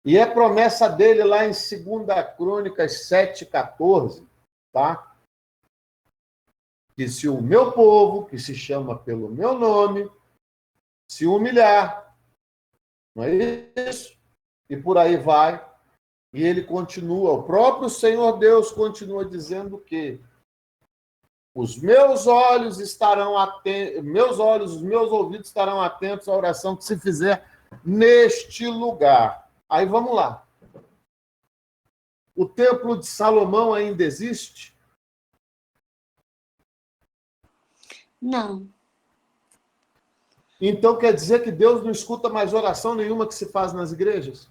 e é promessa dele lá em 2 Crônicas 7,14, tá? Que se o meu povo, que se chama pelo meu nome, se humilhar, não é isso? E por aí vai. E ele continua, o próprio Senhor Deus continua dizendo que os meus olhos estarão atentos, os meus ouvidos estarão atentos à oração que se fizer neste lugar. Aí vamos lá. O templo de Salomão ainda existe? Não. Então quer dizer que Deus não escuta mais oração nenhuma que se faz nas igrejas?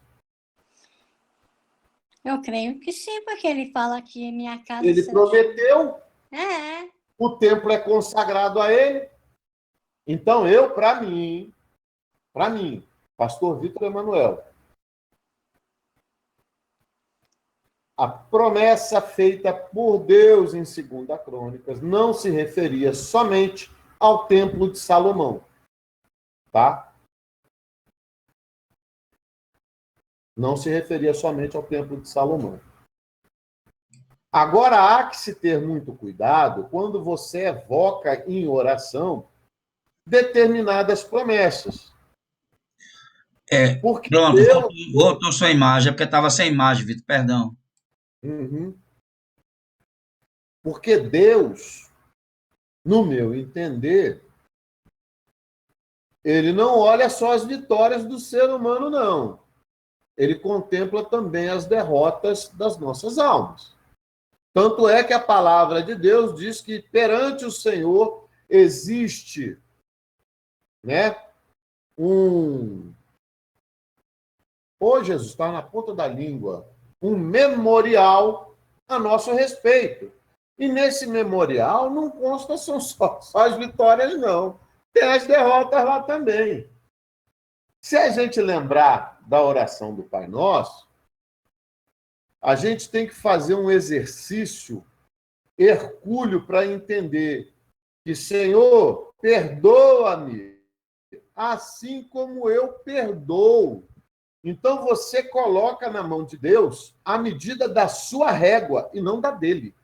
Eu creio que sim, porque ele fala que minha casa... Ele prometeu, o templo é consagrado a ele. Então para mim, pastor Vitor Emanuel, a promessa feita por Deus em 2 Crônicas não se referia somente ao templo de Salomão. Tá? Não se referia somente ao templo de Salomão. Agora, há que se ter muito cuidado quando você evoca em oração determinadas promessas. Porque Pronto, Deus... voltou sua imagem, é porque estava sem imagem, Vitor, perdão. Uhum. Porque Deus, no meu entender, ele não olha só as vitórias do ser humano, não. Ele contempla também as derrotas das nossas almas. Tanto é que a palavra de Deus diz que perante o Senhor existe, né, Jesus, está na ponta da língua, um memorial a nosso respeito. E nesse memorial não consta só as vitórias, não. Tem as derrotas lá também. Se a gente lembrar da oração do Pai Nosso, a gente tem que fazer um exercício hercúleo para entender que, Senhor, perdoa-me, assim como eu perdoo. Então você coloca na mão de Deus a medida da sua régua e não da dele.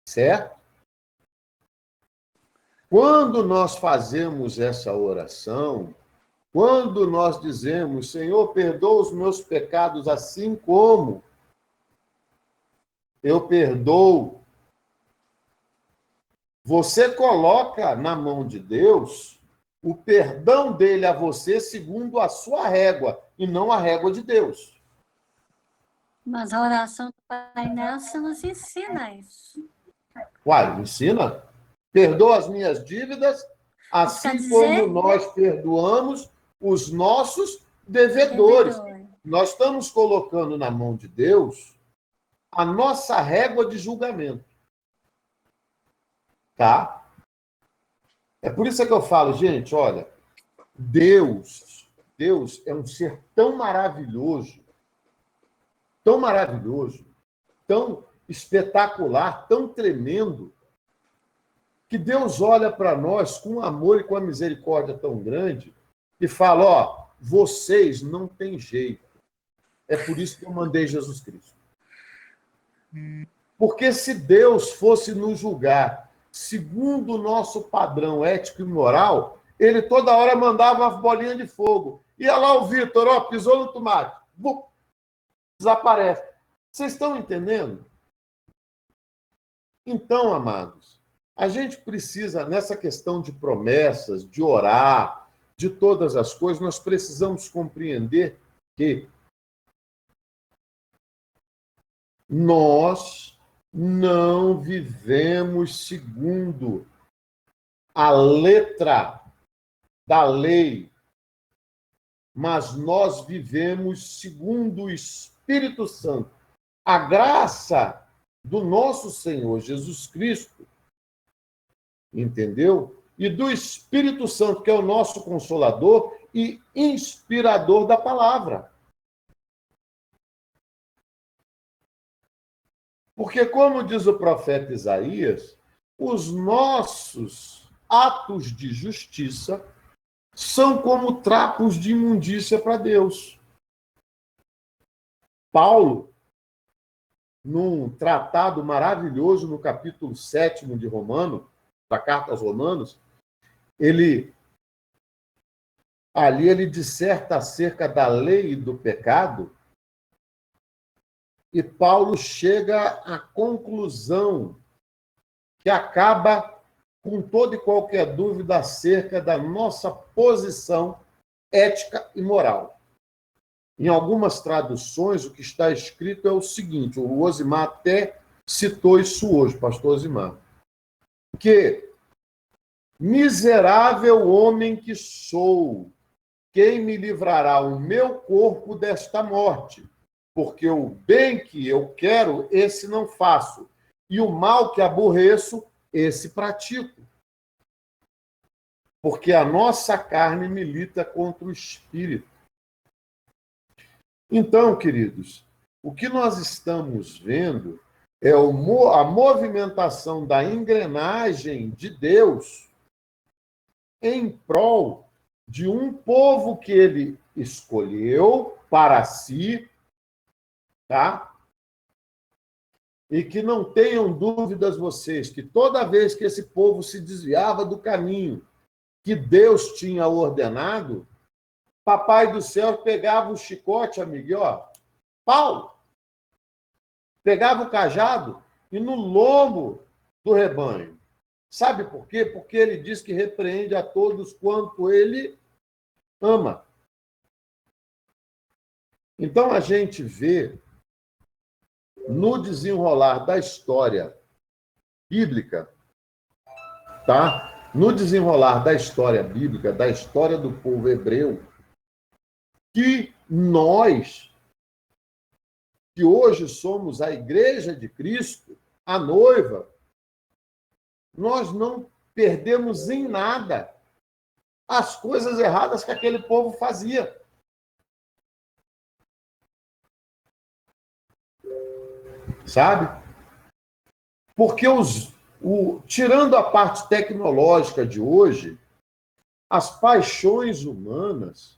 Certo? Quando nós fazemos essa oração, quando nós dizemos, Senhor, perdoa os meus pecados assim como eu perdoo, você coloca na mão de Deus o perdão dele a você segundo a sua régua, e não a régua de Deus. Mas a oração do Pai Nosso nos ensina isso. Uai, ensina? Perdoa as minhas dívidas, assim como nós perdoamos os nossos devedores. Nós estamos colocando na mão de Deus a nossa régua de julgamento. Tá? É por isso que eu falo, gente, olha, Deus é um ser tão maravilhoso, tão espetacular, tão tremendo, que Deus olha para nós com amor e com a misericórdia tão grande e fala, ó, vocês não têm jeito. É por isso que eu mandei Jesus Cristo. Porque se Deus fosse nos julgar segundo o nosso padrão ético e moral, ele toda hora mandava uma bolinha de fogo. Ia lá o Vitor, ó, pisou no tomate. Bum, desaparece. Vocês estão entendendo? Então, amados, a gente precisa, nessa questão de promessas, de orar, de todas as coisas, nós precisamos compreender que nós não vivemos segundo a letra da lei, mas nós vivemos segundo o Espírito Santo. A graça do nosso Senhor Jesus Cristo, entendeu? E do Espírito Santo, que é o nosso Consolador e inspirador da palavra. Porque, como diz o profeta Isaías, os nossos atos de justiça são como trapos de imundícia para Deus. Paulo, num tratado maravilhoso, no capítulo 7 de Romano, da Carta aos Romanos, ele disserta acerca da lei e do pecado, e Paulo chega à conclusão que acaba com toda e qualquer dúvida acerca da nossa posição ética e moral. Em algumas traduções, o que está escrito é o seguinte, o Osimar até citou isso hoje, pastor Osimar, que miserável homem que sou, quem me livrará o meu corpo desta morte? Porque o bem que eu quero, esse não faço, e o mal que aborreço, esse pratico. Porque a nossa carne milita contra o espírito. Então, queridos, o que nós estamos vendo é a movimentação da engrenagem de Deus em prol de um povo que ele escolheu, para si, tá? E que não tenham dúvidas vocês, que toda vez que esse povo se desviava do caminho que Deus tinha ordenado, Papai do céu pegava o chicote, amigo, e ó, pau! Pegava o cajado e no lombo do rebanho. Sabe por quê? Porque ele diz que repreende a todos quanto ele ama. Então a gente vê no desenrolar da história bíblica, tá? No desenrolar da história bíblica, da história do povo hebreu, que nós, que hoje somos a Igreja de Cristo, a noiva, nós não perdemos em nada as coisas erradas que aquele povo fazia. Sabe? Porque tirando a parte tecnológica de hoje, as paixões humanas,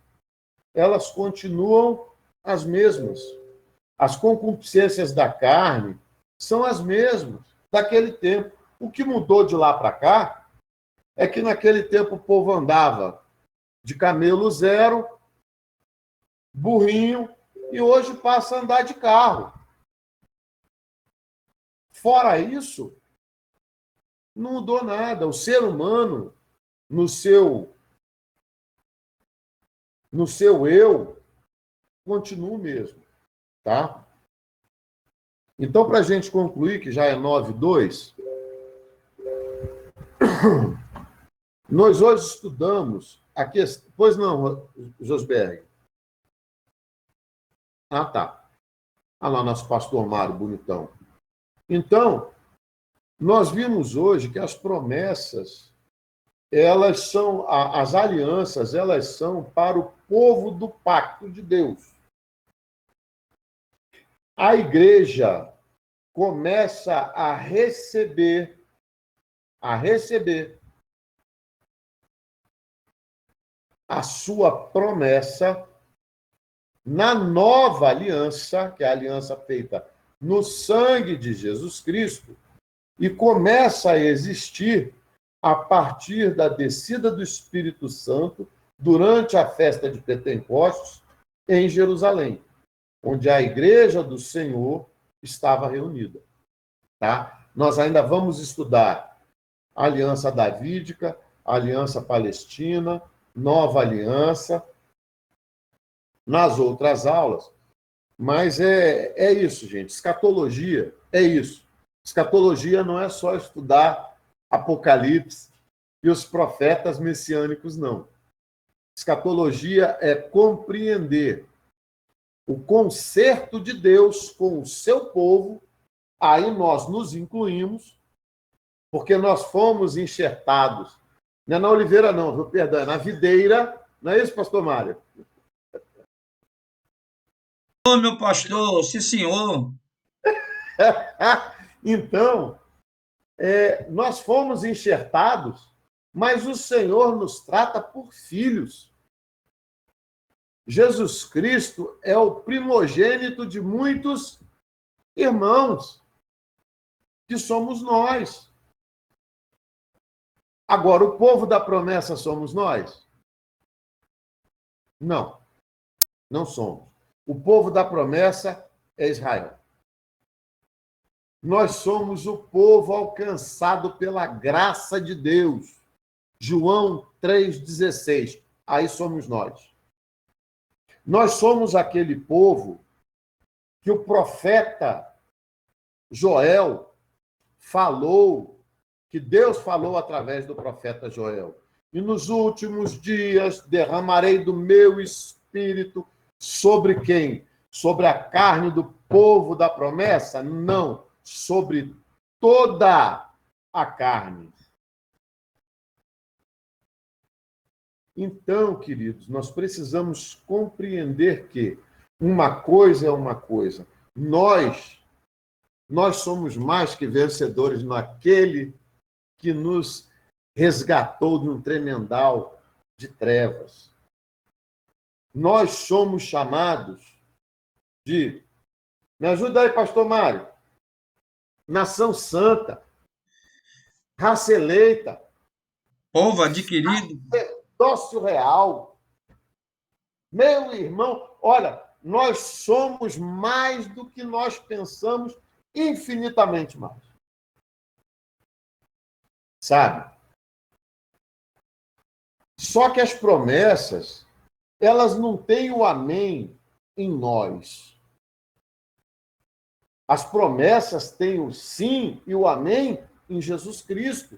elas continuam as mesmas. As concupiscências da carne são as mesmas daquele tempo. O que mudou de lá para cá é que naquele tempo o povo andava de camelo zero, burrinho, e hoje passa a andar de carro. Fora isso, não mudou nada. O ser humano, no seu eu, continua o mesmo. Tá? Então, para a gente concluir, que já é 9:02, nós hoje estudamos a questão... Pois não, Josberg? Ah, tá. Ah lá, nosso pastor Mário, bonitão. Então, nós vimos hoje que as promessas, elas são, as alianças, elas são para o povo do pacto de Deus. A igreja começa a receber a sua promessa na nova aliança, que é a aliança feita no sangue de Jesus Cristo, e começa a existir a partir da descida do Espírito Santo durante a festa de Pentecostes em Jerusalém, onde a igreja do Senhor estava reunida. Tá? Nós ainda vamos estudar a aliança davídica, a aliança palestina, nova aliança, nas outras aulas. Mas é isso, gente. Escatologia é isso. Escatologia não é só estudar Apocalipse e os profetas messiânicos, não. Escatologia é compreender o concerto de Deus com o seu povo, aí nós nos incluímos, porque nós fomos enxertados. Não é na oliveira, não, viu? Perdão, é na videira. Não é isso, pastor Mário? Ô, meu pastor, sim, senhor. Então, nós fomos enxertados, mas o Senhor nos trata por filhos. Jesus Cristo é o primogênito de muitos irmãos, que somos nós. Agora, o povo da promessa somos nós? Não, não somos. O povo da promessa é Israel. Nós somos o povo alcançado pela graça de Deus. João 3,16. Aí somos nós. Nós somos aquele povo que o profeta Joel falou, que Deus falou através do profeta Joel. E nos últimos dias derramarei do meu espírito sobre quem? Sobre a carne do povo da promessa? Não, sobre toda a carne. Então, queridos, nós precisamos compreender que uma coisa é uma coisa. Nós somos mais que vencedores naquele que nos resgatou de um tremendal de trevas. nós somos chamados de... Me ajuda aí, pastor Mário. Nação santa, raça eleita, Povo adquirido. sacerdócio real. Meu irmão, olha, nós somos mais do que nós pensamos, infinitamente mais. Sabe? Só que as promessas, elas não têm o amém em nós. As promessas têm o sim e o amém em Jesus Cristo.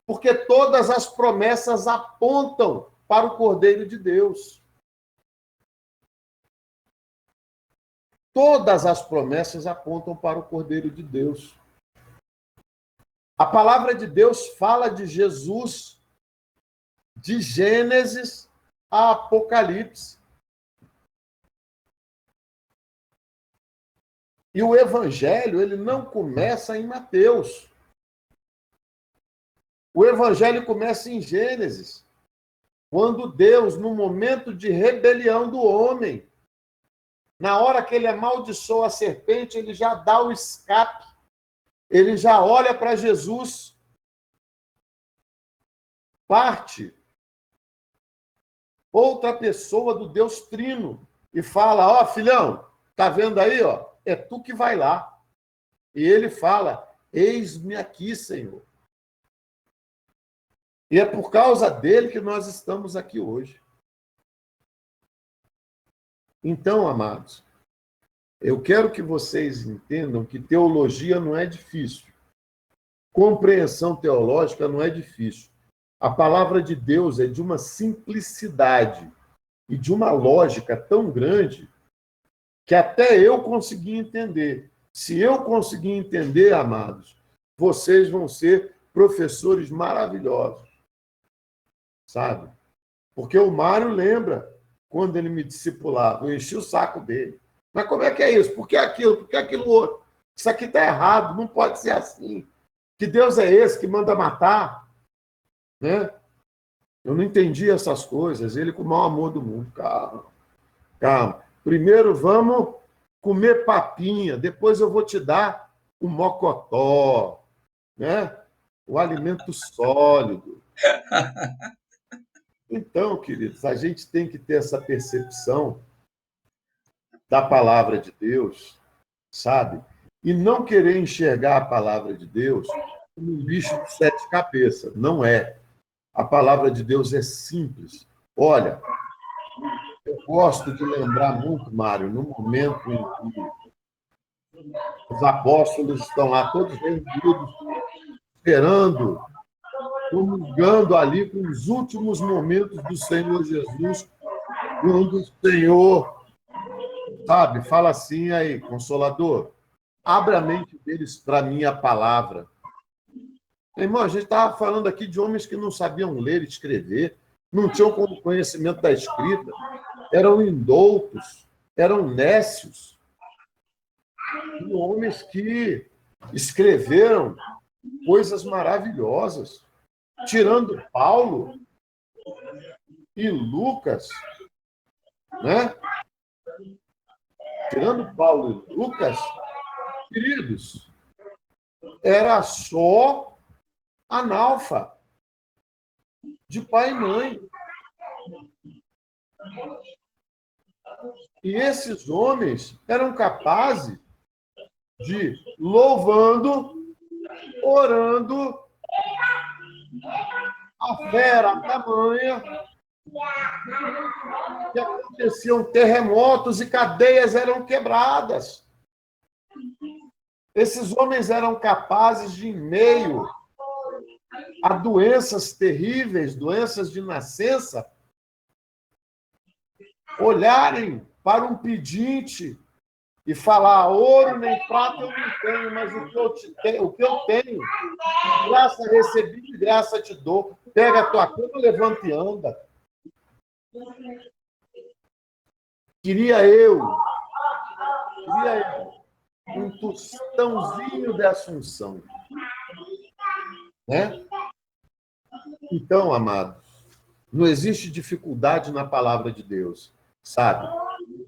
Porque todas as promessas apontam para o Cordeiro de Deus. Todas as promessas apontam para o Cordeiro de Deus. A palavra de Deus fala de Jesus de Gênesis a Apocalipse. E o evangelho, ele não começa em Mateus. O evangelho começa em Gênesis, quando Deus, no momento de rebelião do homem, na hora que ele amaldiçoa a serpente, ele já dá o escape. Ele já olha para Jesus, parte outra pessoa do Deus Trino e fala: ó, filhão, tá vendo aí, ó? É tu que vai lá. E ele fala: eis-me aqui, Senhor. E é por causa dele que nós estamos aqui hoje. Então, amados, eu quero que vocês entendam que teologia não é difícil. Compreensão teológica não é difícil. A palavra de Deus é de uma simplicidade e de uma lógica tão grande que até eu consegui entender. Se eu conseguir entender, amados, vocês vão ser professores maravilhosos. Sabe? Porque o Mário lembra quando ele me discipulava, eu enchi o saco dele. Mas como é que é isso? Por que aquilo? Por que aquilo outro? Isso aqui está errado, não pode ser assim. Que Deus é esse que manda matar? Né? Eu não entendi essas coisas. Ele com o maior amor do mundo. Calma, calma. Primeiro vamos comer papinha, depois eu vou te dar o mocotó, né? O alimento sólido. Então, queridos, a gente tem que ter essa percepção da palavra de Deus, sabe? E não querer enxergar a palavra de Deus como um bicho de 7 cabeças. Não é. A palavra de Deus é simples. Olha, eu gosto de lembrar muito, Mário, no momento em que os apóstolos estão lá todos reunidos, esperando, comungando ali com os últimos momentos do Senhor Jesus, quando o Senhor, sabe, fala assim aí, Consolador, abra a mente deles para a minha palavra. Irmão, a gente estava falando aqui de homens que não sabiam ler e escrever, não tinham conhecimento da escrita, eram indoutos, eram nécios, e homens que escreveram coisas maravilhosas, tirando Paulo e Lucas, né? Tirando Paulo e Lucas, queridos, era só analfa, de pai e mãe. E esses homens eram capazes de, louvando, orando, a fé era tamanha que aconteciam terremotos e cadeias eram quebradas. Esses homens eram capazes de, em meio a doenças terríveis, doenças de nascença, olharem para um pedinte e falar: ouro nem prata eu não tenho, mas o que eu tenho, graça recebi, de graça te dou. Pega a tua cama, levanta e anda. Queria eu um tostãozinho de Assunção. Né? Então, amados, não existe dificuldade na palavra de Deus. sabe?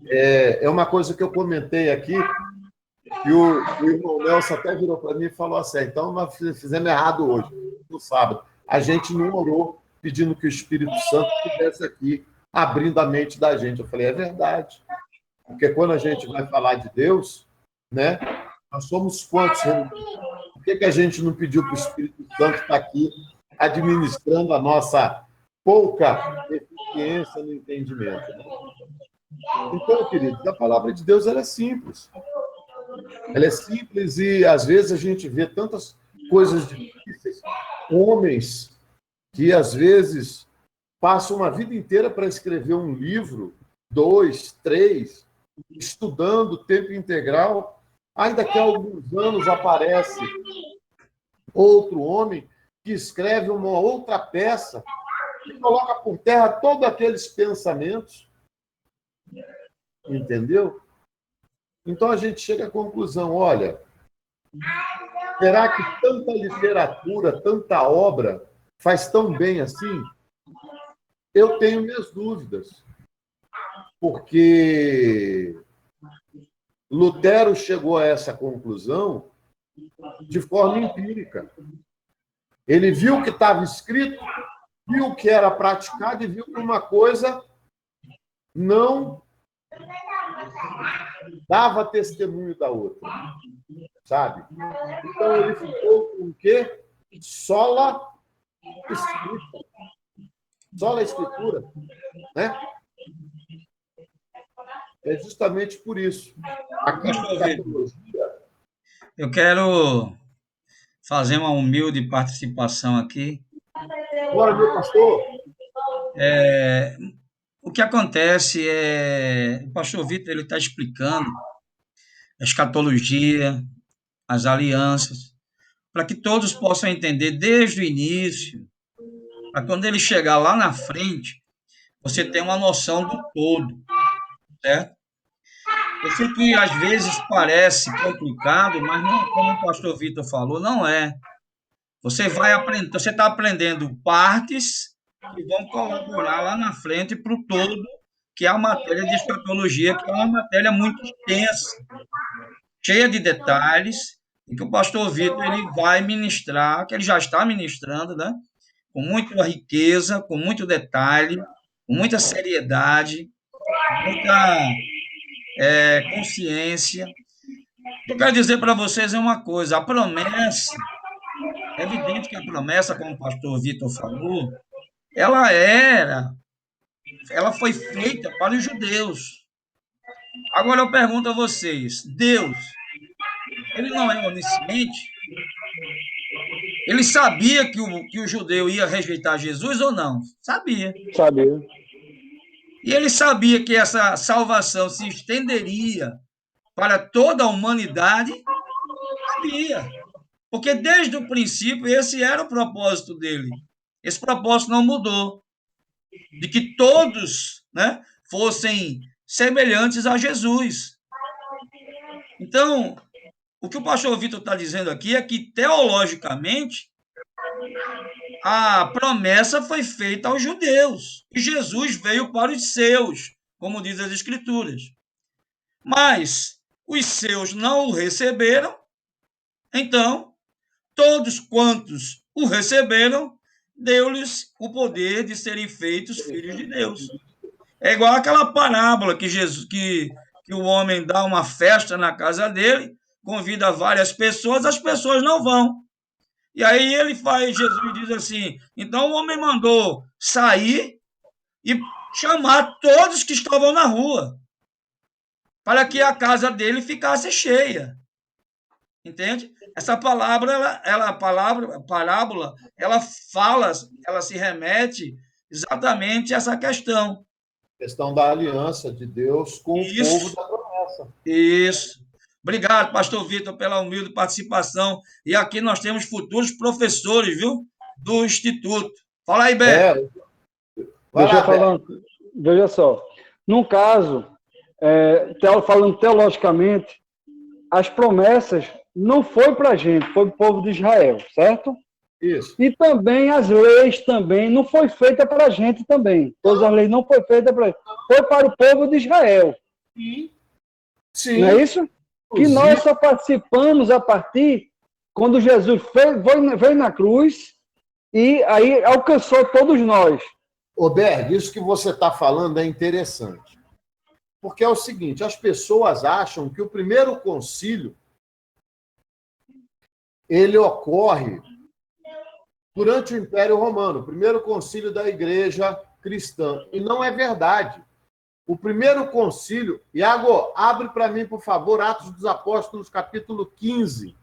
É uma coisa que eu comentei aqui, que o irmão Nelson até virou para mim e falou assim: então nós fizemos errado hoje, no sábado. A gente não orou pedindo que o Espírito Santo estivesse aqui, abrindo a mente da gente. Eu falei: é verdade. Porque quando a gente vai falar de Deus, né, nós somos quantos? Por que a gente não pediu para o Espírito Santo estar aqui administrando a nossa pouca eficiência no entendimento? Né? Então, queridos, a palavra de Deus ela é simples. Ela é simples e, às vezes, a gente vê tantas coisas difíceis. Homens que, às vezes, passam uma vida inteira para escrever um livro, 2, 3, estudando tempo integral. Aí, daqui a alguns anos, aparece outro homem que escreve uma outra peça e coloca por terra todos aqueles pensamentos. Entendeu? Então, a gente chega à conclusão, olha, será que tanta literatura, tanta obra faz tão bem assim? Eu tenho minhas dúvidas. Porque Lutero chegou a essa conclusão de forma empírica. Ele viu o que estava escrito, viu o que era praticado e viu que uma coisa não dava testemunho da outra, sabe? Então ele ficou com o quê? Sola escrita. Sola escritura, né? É justamente por isso. Aqui eu quero fazer uma humilde participação aqui. Bora, meu pastor. O que acontece é, o pastor Vitor ele está explicando a escatologia, as alianças, para que todos possam entender desde o início, para quando ele chegar lá na frente, você ter uma noção do todo, certo? Eu sei que às vezes parece complicado, mas não, como o pastor Vitor falou, não é. Você vai aprender, você está aprendendo partes que vão colaborar lá na frente para o todo, que é a matéria de escatologia, que é uma matéria muito extensa, cheia de detalhes, e que o pastor Vitor ele vai ministrar, que ele já está ministrando, né? Com muita riqueza, com muito detalhe, com muita seriedade, muita consciência. Eu quero dizer para vocês uma coisa: a promessa, é evidente que a promessa, como o pastor Vitor falou, ela foi feita para os judeus. Agora eu pergunto a vocês: Deus, ele não é onisciente? Ele sabia que o judeu ia rejeitar Jesus ou não? Sabia. Sabia. E ele sabia que essa salvação se estenderia para toda a humanidade? Sabia. Porque desde o princípio esse era o propósito dele. Esse propósito não mudou. De que todos, né, fossem semelhantes a Jesus. Então, o que o pastor Vitor está dizendo aqui é que, teologicamente, a promessa foi feita aos judeus. E Jesus veio para os seus, como diz as Escrituras. Mas os seus não o receberam, então, todos quantos o receberam, deu-lhes o poder de serem feitos filhos de Deus. É igual aquela parábola que o homem dá uma festa na casa dele, convida várias pessoas, as pessoas não vão. E aí Jesus diz assim: então o homem mandou sair e chamar todos que estavam na rua, para que a casa dele ficasse cheia. Entende? Essa palavra, a parábola, ela se remete exatamente a essa questão. Questão da aliança de Deus com o povo da promessa. Isso. Obrigado, pastor Vitor, pela humilde participação. E aqui nós temos futuros professores, viu? Do Instituto. Fala aí, Beto. Deixa eu falar. Veja só. No caso, falando teologicamente, as promessas não foi para a gente, foi para o povo de Israel, certo? Isso. E também as leis também não foi feita para a gente também. Todas as leis não foi feita para foi para o povo de Israel. Sim. Não é isso? Que nós só participamos a partir quando Jesus veio na cruz e aí alcançou todos nós. Ô, Berg, isso que você está falando é interessante. Porque é o seguinte, as pessoas acham que o primeiro concílio ele ocorre durante o Império Romano, o primeiro concílio da Igreja cristã. E não é verdade. O primeiro concílio... Iago, abre para mim, por favor, Atos dos Apóstolos, capítulo 15.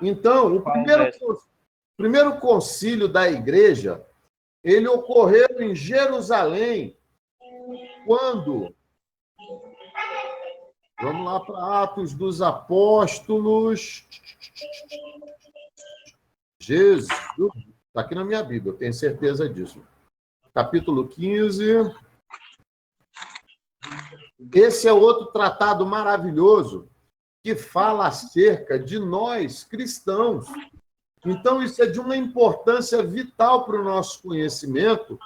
Então, o primeiro concílio da Igreja, ele ocorreu em Jerusalém, quando... Vamos lá para Atos dos Apóstolos. Jesus, está aqui na minha Bíblia, eu tenho certeza disso. Capítulo 15. Esse é outro tratado maravilhoso que fala acerca de nós, cristãos. Então, isso é de uma importância vital para o nosso conhecimento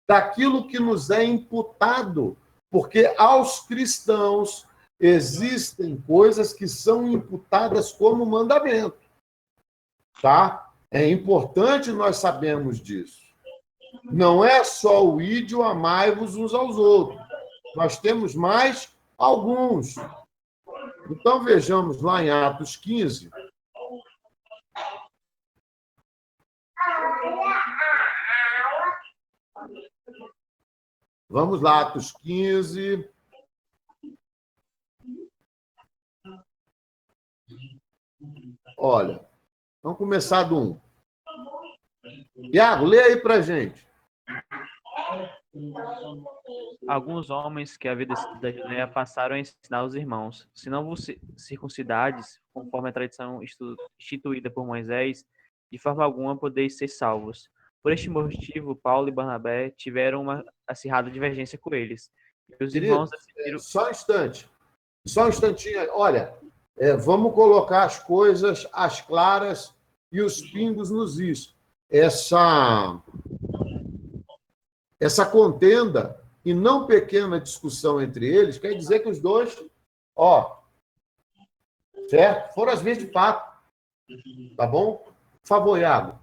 daquilo que nos é imputado, porque aos cristãos existem coisas que são imputadas como mandamento, tá? É importante nós sabermos disso. Não é só o ídio amai-vos uns aos outros. Nós temos mais alguns. Então, vejamos lá em Atos 15. Vamos lá, Atos 15. Olha, vamos começar do 1. Iago, lê aí pra gente. Alguns homens que haviam descido da Judéia passaram a ensinar os irmãos: se não vos circuncidades, conforme a tradição instituída por Moisés, de forma alguma podeis ser salvos. Por este motivo, Paulo e Barnabé tiveram uma acirrada divergência com eles. E os irmãos decidiram... Só um instante. Só um instantinho. Olha, vamos colocar as coisas às claras e os pingos nos is. Essa contenda e não pequena discussão entre eles quer dizer que os dois, certo? Foram as vezes de fato. Tá bom? Por favor, Iago.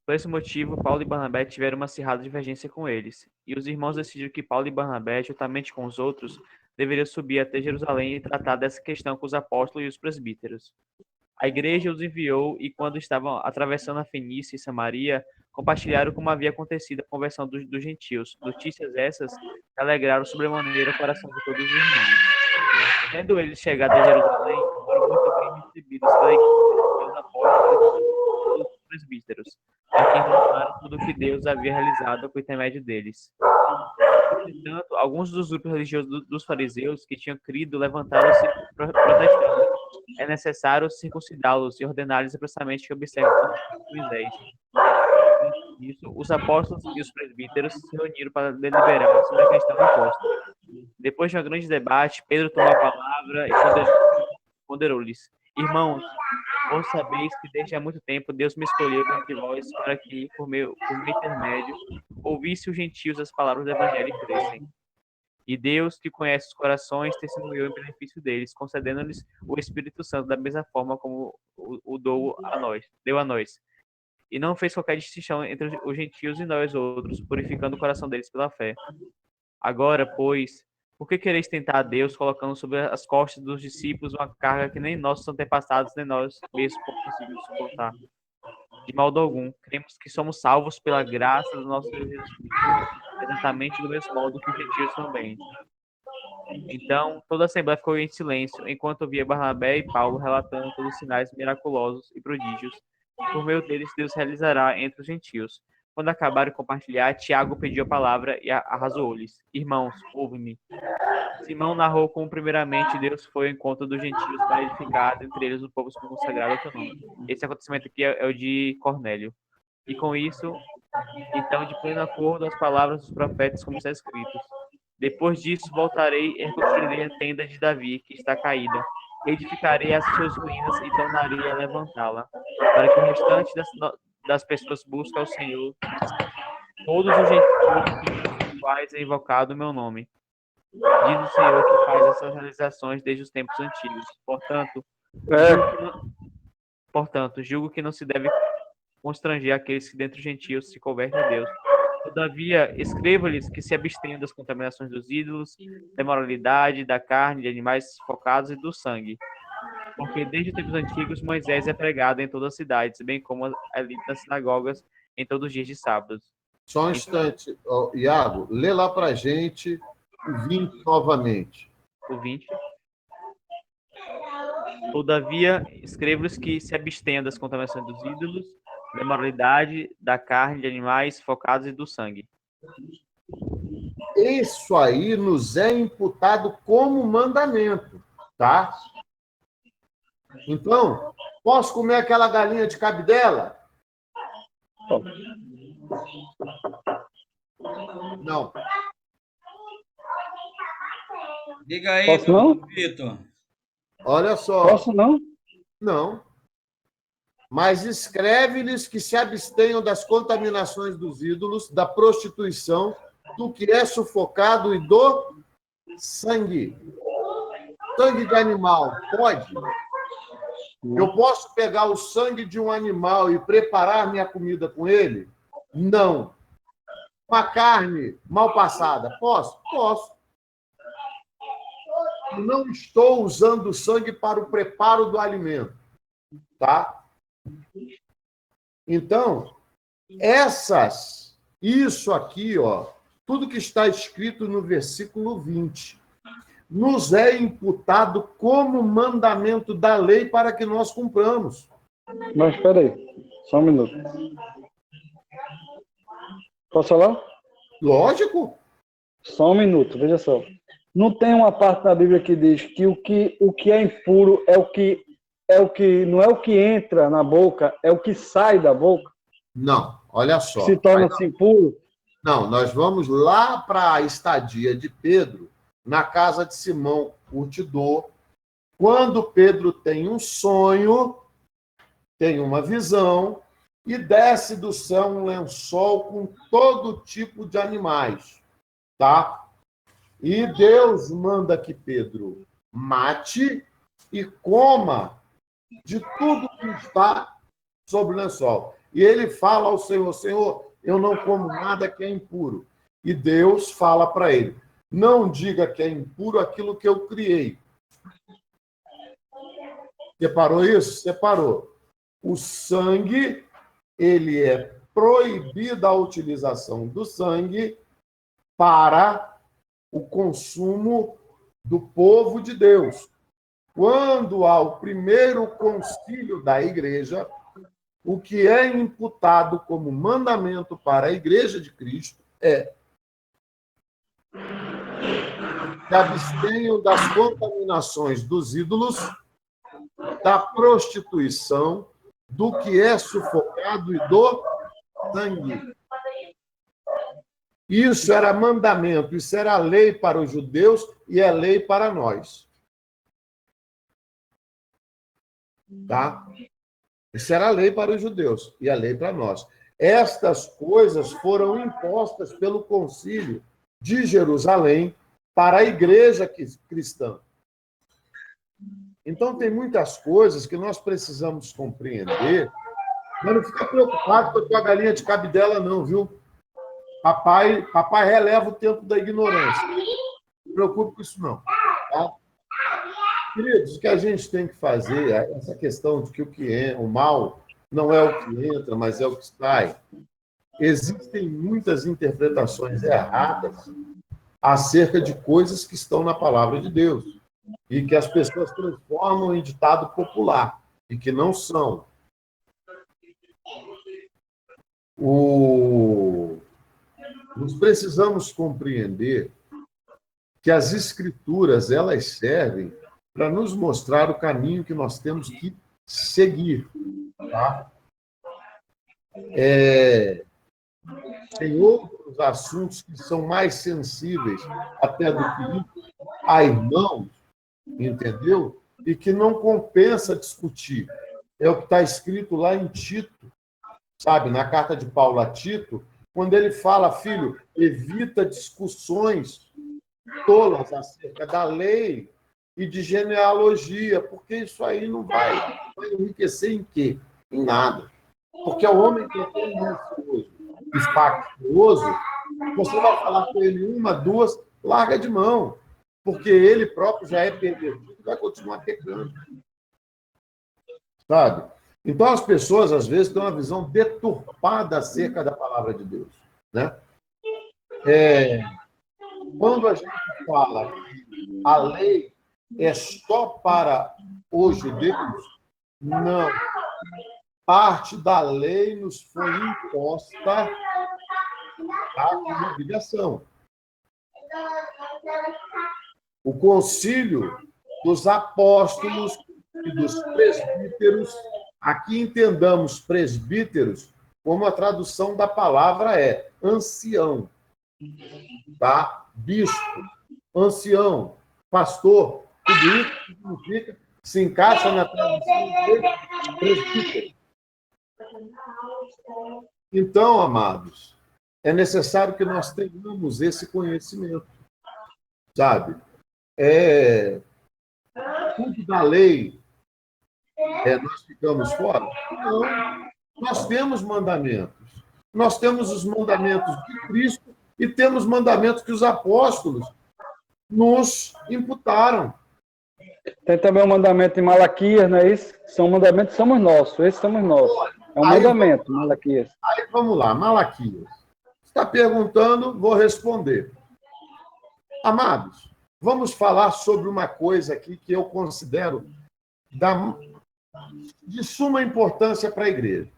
Por esse motivo, Paulo e Barnabé tiveram uma acirrada divergência com eles. E os irmãos decidiram que Paulo e Barnabé, juntamente com os outros, deveriam subir até Jerusalém e tratar dessa questão com os apóstolos e os presbíteros. A igreja os enviou e, quando estavam atravessando a Fenícia e Samaria, compartilharam como havia acontecido a conversão dos gentios. Notícias essas que alegraram sobremaneira o coração de todos os irmãos. Tendo eles chegado a Jerusalém, foram muito bem recebidos pela igreja, pelos apóstolos e pelos presbíteros, a quem contaram tudo o que Deus havia realizado por intermédio deles. Entretanto, alguns dos grupos religiosos dos fariseus que tinham crido levantaram-se protestando: é necessário circuncidá-los e ordenar-lhes expressamente que observem Moisés. Isso, os apóstolos e os presbíteros se reuniram para deliberar sobre a questão imposta. Depois de um grande debate, Pedro tomou a palavra e ponderou-lhes: irmãos, vós sabeis que desde há muito tempo Deus me escolheu entre vós para que, por meu intermédio, ouvisse os gentios as palavras do evangelho e crescem. E Deus, que conhece os corações, testemunhou em benefício deles, concedendo-lhes o Espírito Santo da mesma forma como o deu a nós. E não fez qualquer distinção entre os gentios e nós outros, purificando o coração deles pela fé. Agora, pois, por que quereis tentar a Deus, colocando sobre as costas dos discípulos uma carga que nem nossos antepassados, nem nós mesmos conseguimos suportar? De modo algum, cremos que somos salvos pela graça do nosso Deus Jesus Cristo, exatamente do mesmo modo que os gentios também. Então, toda a assembleia ficou em silêncio, enquanto ouvia Barnabé e Paulo relatando todos os sinais miraculosos e prodígios que por meio deles Deus realizará entre os gentios. Quando acabaram de compartilhar, Tiago pediu a palavra e arrasou-lhes: irmãos, ouve-me. Simão narrou como primeiramente Deus foi ao encontro dos gentios para edificar entre eles o povo consagrado ao seu nome. Esse acontecimento aqui é o de Cornélio. E com isso, então, de pleno acordo, as palavras dos profetas como está escrito: Depois disso, voltarei e reconstruirei a tenda de Davi, que está caída. Edificarei as suas ruínas e tornarei a levantá-la, para que o restante das pessoas busque ao Senhor, todos os gentios dos quais é invocado o meu nome. Diz o Senhor que faz essas realizações desde os tempos antigos. Julgo que não se deve constranger aqueles que dentre os gentios se convertem a Deus. Todavia, escreva-lhes que se abstenham das contaminações dos ídolos, da imoralidade, da carne, de animais sufocados e do sangue. Porque desde os tempos antigos Moisés é pregado em todas as cidades, bem como ali nas sinagogas em todos os dias de sábado. Só um instante, Iago, lê lá para a gente o 20 novamente. O 20. Todavia, escrevo-lhes que se abstenham das contaminações dos ídolos, da imoralidade, da carne, de animais focados e do sangue. Isso aí nos é imputado como mandamento, tá? Então, posso comer aquela galinha de cabidela? Não. Diga aí, Posso não? Vitor. Olha só. Posso não? Não. Mas escreve-lhes que se abstenham das contaminações dos ídolos, da prostituição, do que é sufocado e do sangue. Sangue de animal, pode? Eu posso pegar o sangue de um animal e preparar minha comida com ele? Não. Uma carne mal passada, posso? Posso. Eu não estou usando o sangue para o preparo do alimento, tá? Então, isso aqui, ó, tudo que está escrito no versículo 20, nos é imputado como mandamento da lei para que nós cumpramos. Mas espera aí, só um minuto. Posso falar? Lógico. Só um minuto, veja só. Não tem uma parte da Bíblia que diz que o que é impuro não é o que entra na boca, é o que sai da boca? Não, olha só. Se torna-se impuro? Não, nós vamos lá para a estadia de Pedro, na casa de Simão Curtidor, quando Pedro tem um sonho, tem uma visão, e desce do céu um lençol com todo tipo de animais, tá? E Deus manda que Pedro mate e coma de tudo que está sobre o lençol. E ele fala ao Senhor, Senhor, eu não como nada que é impuro. E Deus fala para ele, não diga que é impuro aquilo que eu criei. Separou isso? Separou. O sangue, ele é proibida a utilização do sangue para o consumo do povo de Deus. Quando há o primeiro concílio da igreja, o que é imputado como mandamento para a igreja de Cristo é que abstenham das contaminações dos ídolos, da prostituição, do que é sufocado e do sangue. Isso era mandamento, isso era lei para os judeus e é lei para nós. Tá? Isso era lei para os judeus e é lei para nós. Estas coisas foram impostas pelo concílio de Jerusalém para a igreja cristã. Então, tem muitas coisas que nós precisamos compreender, mas não fica preocupado com a tua galinha de cabidela, não, viu? Papai releva o tempo da ignorância. Não se preocupe com isso, não. Tá? Queridos, o que a gente tem que fazer, essa questão de que o mal não é o que entra, mas é o que sai. Existem muitas interpretações erradas acerca de coisas que estão na palavra de Deus e que as pessoas transformam em ditado popular e que não são. Nós precisamos compreender que as escrituras, elas servem para nos mostrar o caminho que nós temos que seguir. Tá? Tem outros assuntos que são mais sensíveis até do que isso, a irmãos, entendeu? E que não compensa discutir. É o que está escrito lá em Tito, sabe? Na carta de Paulo a Tito, quando ele fala, filho, evita discussões tolas acerca da lei e de genealogia, porque isso aí não vai enriquecer em quê? Em nada. Porque o homem que é tendencioso e factuoso, você vai falar com ele uma, duas, larga de mão, porque ele próprio já é pervertido e vai continuar pecando. Sabe? Então, as pessoas, às vezes, têm uma visão deturpada acerca da palavra de Deus. Né? Quando a gente fala que a lei é só para os judeus, não. Parte da lei nos foi imposta a obrigação. O concílio dos apóstolos e dos presbíteros, aqui entendamos presbíteros como a tradução da palavra é ancião, tá? Bispo, ancião, pastor, tudo isso significa, se encaixa na tradução de presbítero. Então, amados, é necessário que nós tenhamos esse conhecimento, sabe? Tudo da lei, nós ficamos fora? Não. Nós temos mandamentos. Nós temos os mandamentos de Cristo e temos mandamentos que os apóstolos nos imputaram. Tem também o mandamento de Malaquias, não é isso? São mandamentos que somos nossos, esses somos nossos. É um mandamento, Malaquias. Aí vamos lá, Malaquias. Você está perguntando, vou responder. Amados, vamos falar sobre uma coisa aqui que eu considero de suma importância para a igreja.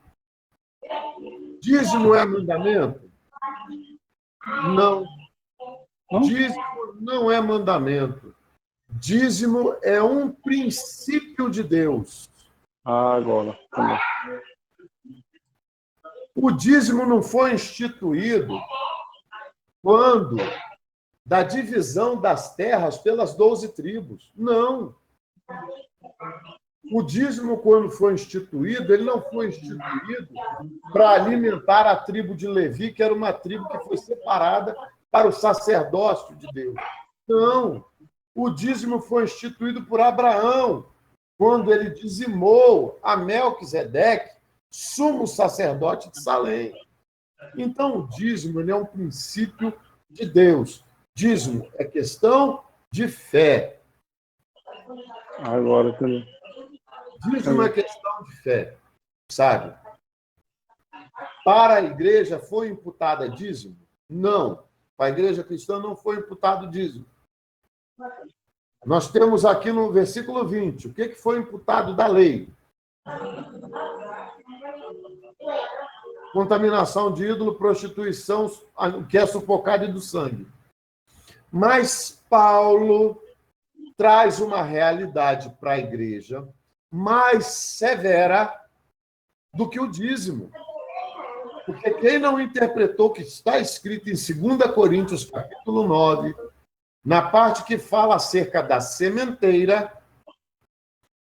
Dízimo é mandamento? Não. Dízimo não é mandamento. Dízimo é um princípio de Deus. Agora. Tá. O dízimo não foi instituído quando da divisão das terras pelas 12 tribos. Não. O dízimo, quando foi instituído, ele não foi instituído para alimentar a tribo de Levi, que era uma tribo que foi separada para o sacerdócio de Deus. Não. O dízimo foi instituído por Abraão, quando ele dizimou a Melquisedeque, sumo sacerdote de Salém. Então, o dízimo é um princípio de Deus. Dízimo é questão de fé. Agora também. Dízimo é questão de fé, sabe? Para a igreja foi imputada dízimo? Não. Para a igreja cristã não foi imputado dízimo. Nós temos aqui no versículo 20, o que foi imputado da lei? Contaminação de ídolo, prostituição, que é sufocada do sangue. Mas Paulo traz uma realidade para a igreja mais severa do que o dízimo. Porque quem não interpretou o que está escrito em 2 Coríntios, capítulo 9, na parte que fala acerca da sementeira,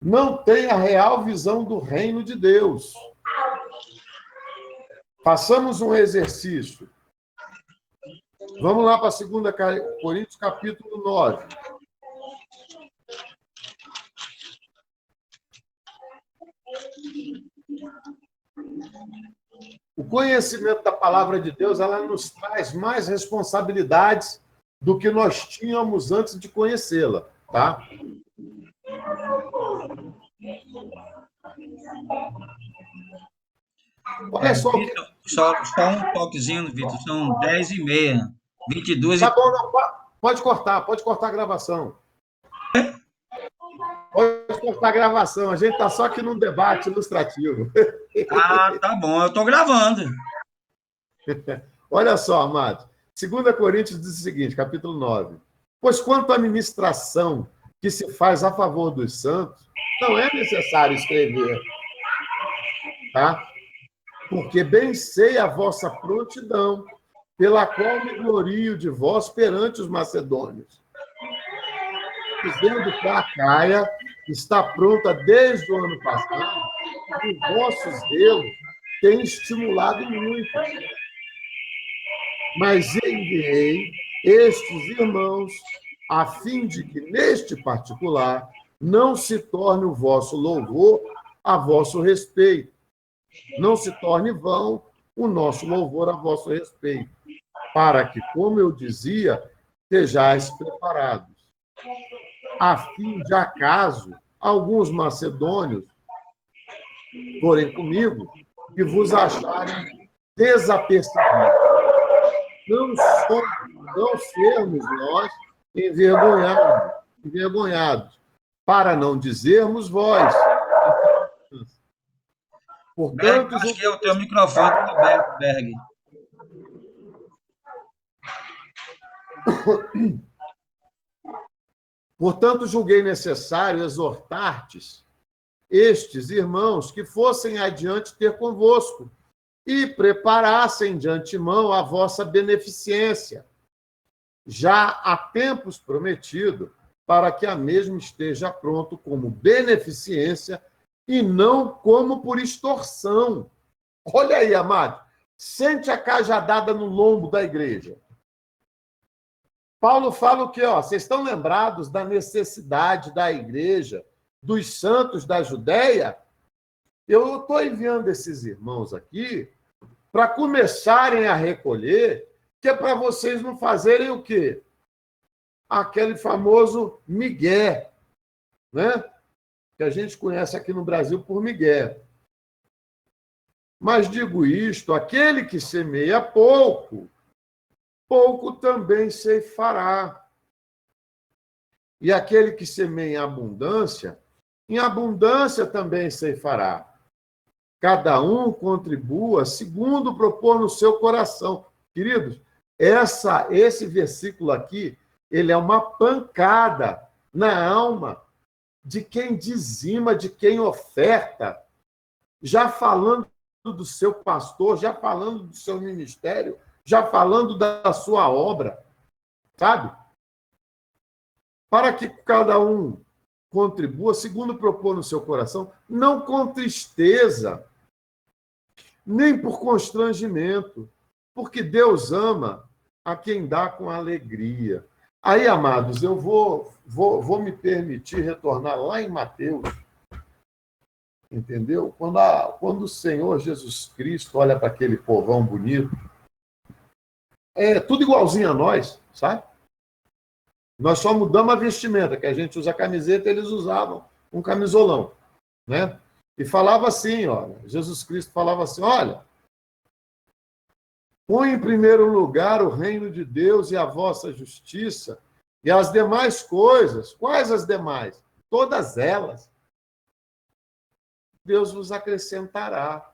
não tem a real visão do reino de Deus. Façamos um exercício. Vamos lá para 2 Coríntios, capítulo 9. O conhecimento da palavra de Deus, ela nos traz mais responsabilidades do que nós tínhamos antes de conhecê-la, tá? Olha só. Vitor, só um toquezinho, Vitor, são 10h30, 22 Tá bom, não, pode cortar a gravação. Pode cortar a gravação, a gente está só aqui num debate ilustrativo. Ah, tá bom, eu estou gravando. Olha só, amado. 2 Coríntios diz o seguinte, capítulo 9. Pois quanto à ministração que se faz a favor dos santos, não é necessário escrever. Tá? porque bem sei a vossa prontidão, pela qual me glorio de vós perante os macedônios, dizendo que a Acaia está pronta desde o ano passado, e o vosso zelo tem estimulado muito. Mas enviei estes irmãos, a fim de que, neste particular, não se torne o vosso louvor a vosso respeito. Não se torne vão o nosso louvor a vosso respeito, para que, como eu dizia, sejais preparados, a fim de, acaso, alguns macedônios forem comigo e vos acharem desapercebidos. Não sermos nós envergonhados, para não dizermos vós. Portanto, Acho que é o teu microfone aberto, Berg. Portanto, julguei necessário exortar-te estes irmãos que fossem adiante ter convosco e preparassem de antemão a vossa beneficência, já há tempos prometido, para que a mesma esteja pronto como beneficência e não como por extorsão. Olha aí, amado, sente a cajadada no lombo da igreja. Paulo fala o quê? Vocês estão lembrados da necessidade da igreja, dos santos da Judéia? Eu estou enviando esses irmãos aqui para começarem a recolher, que é para vocês não fazerem o quê? Aquele famoso migué, né? Que a gente conhece aqui no Brasil por migué. Mas digo isto, aquele que semeia pouco, pouco também ceifará. E aquele que semeia em abundância também ceifará. Cada um contribua segundo propor no seu coração. Queridos, esse versículo aqui, ele é uma pancada na alma de quem dizima, de quem oferta, já falando do seu pastor, já falando do seu ministério, já falando da sua obra, sabe? Para que cada um contribua segundo propor no seu coração, não com tristeza, nem por constrangimento, porque Deus ama a quem dá com alegria. Aí, amados, eu vou me permitir retornar lá em Mateus, entendeu? Quando o Senhor Jesus Cristo olha para aquele povão bonito, é tudo igualzinho a nós, sabe? Nós só mudamos a vestimenta, que a gente usa camiseta, eles usavam um camisolão, né? E falava assim, olha, Jesus Cristo falava assim, olha, põe em primeiro lugar o reino de Deus e a vossa justiça, e as demais coisas, quais as demais? Todas elas, Deus vos acrescentará.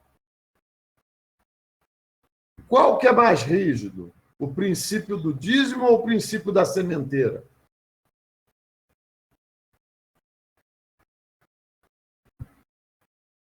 Qual que é mais rígido? O princípio do dízimo ou o princípio da sementeira?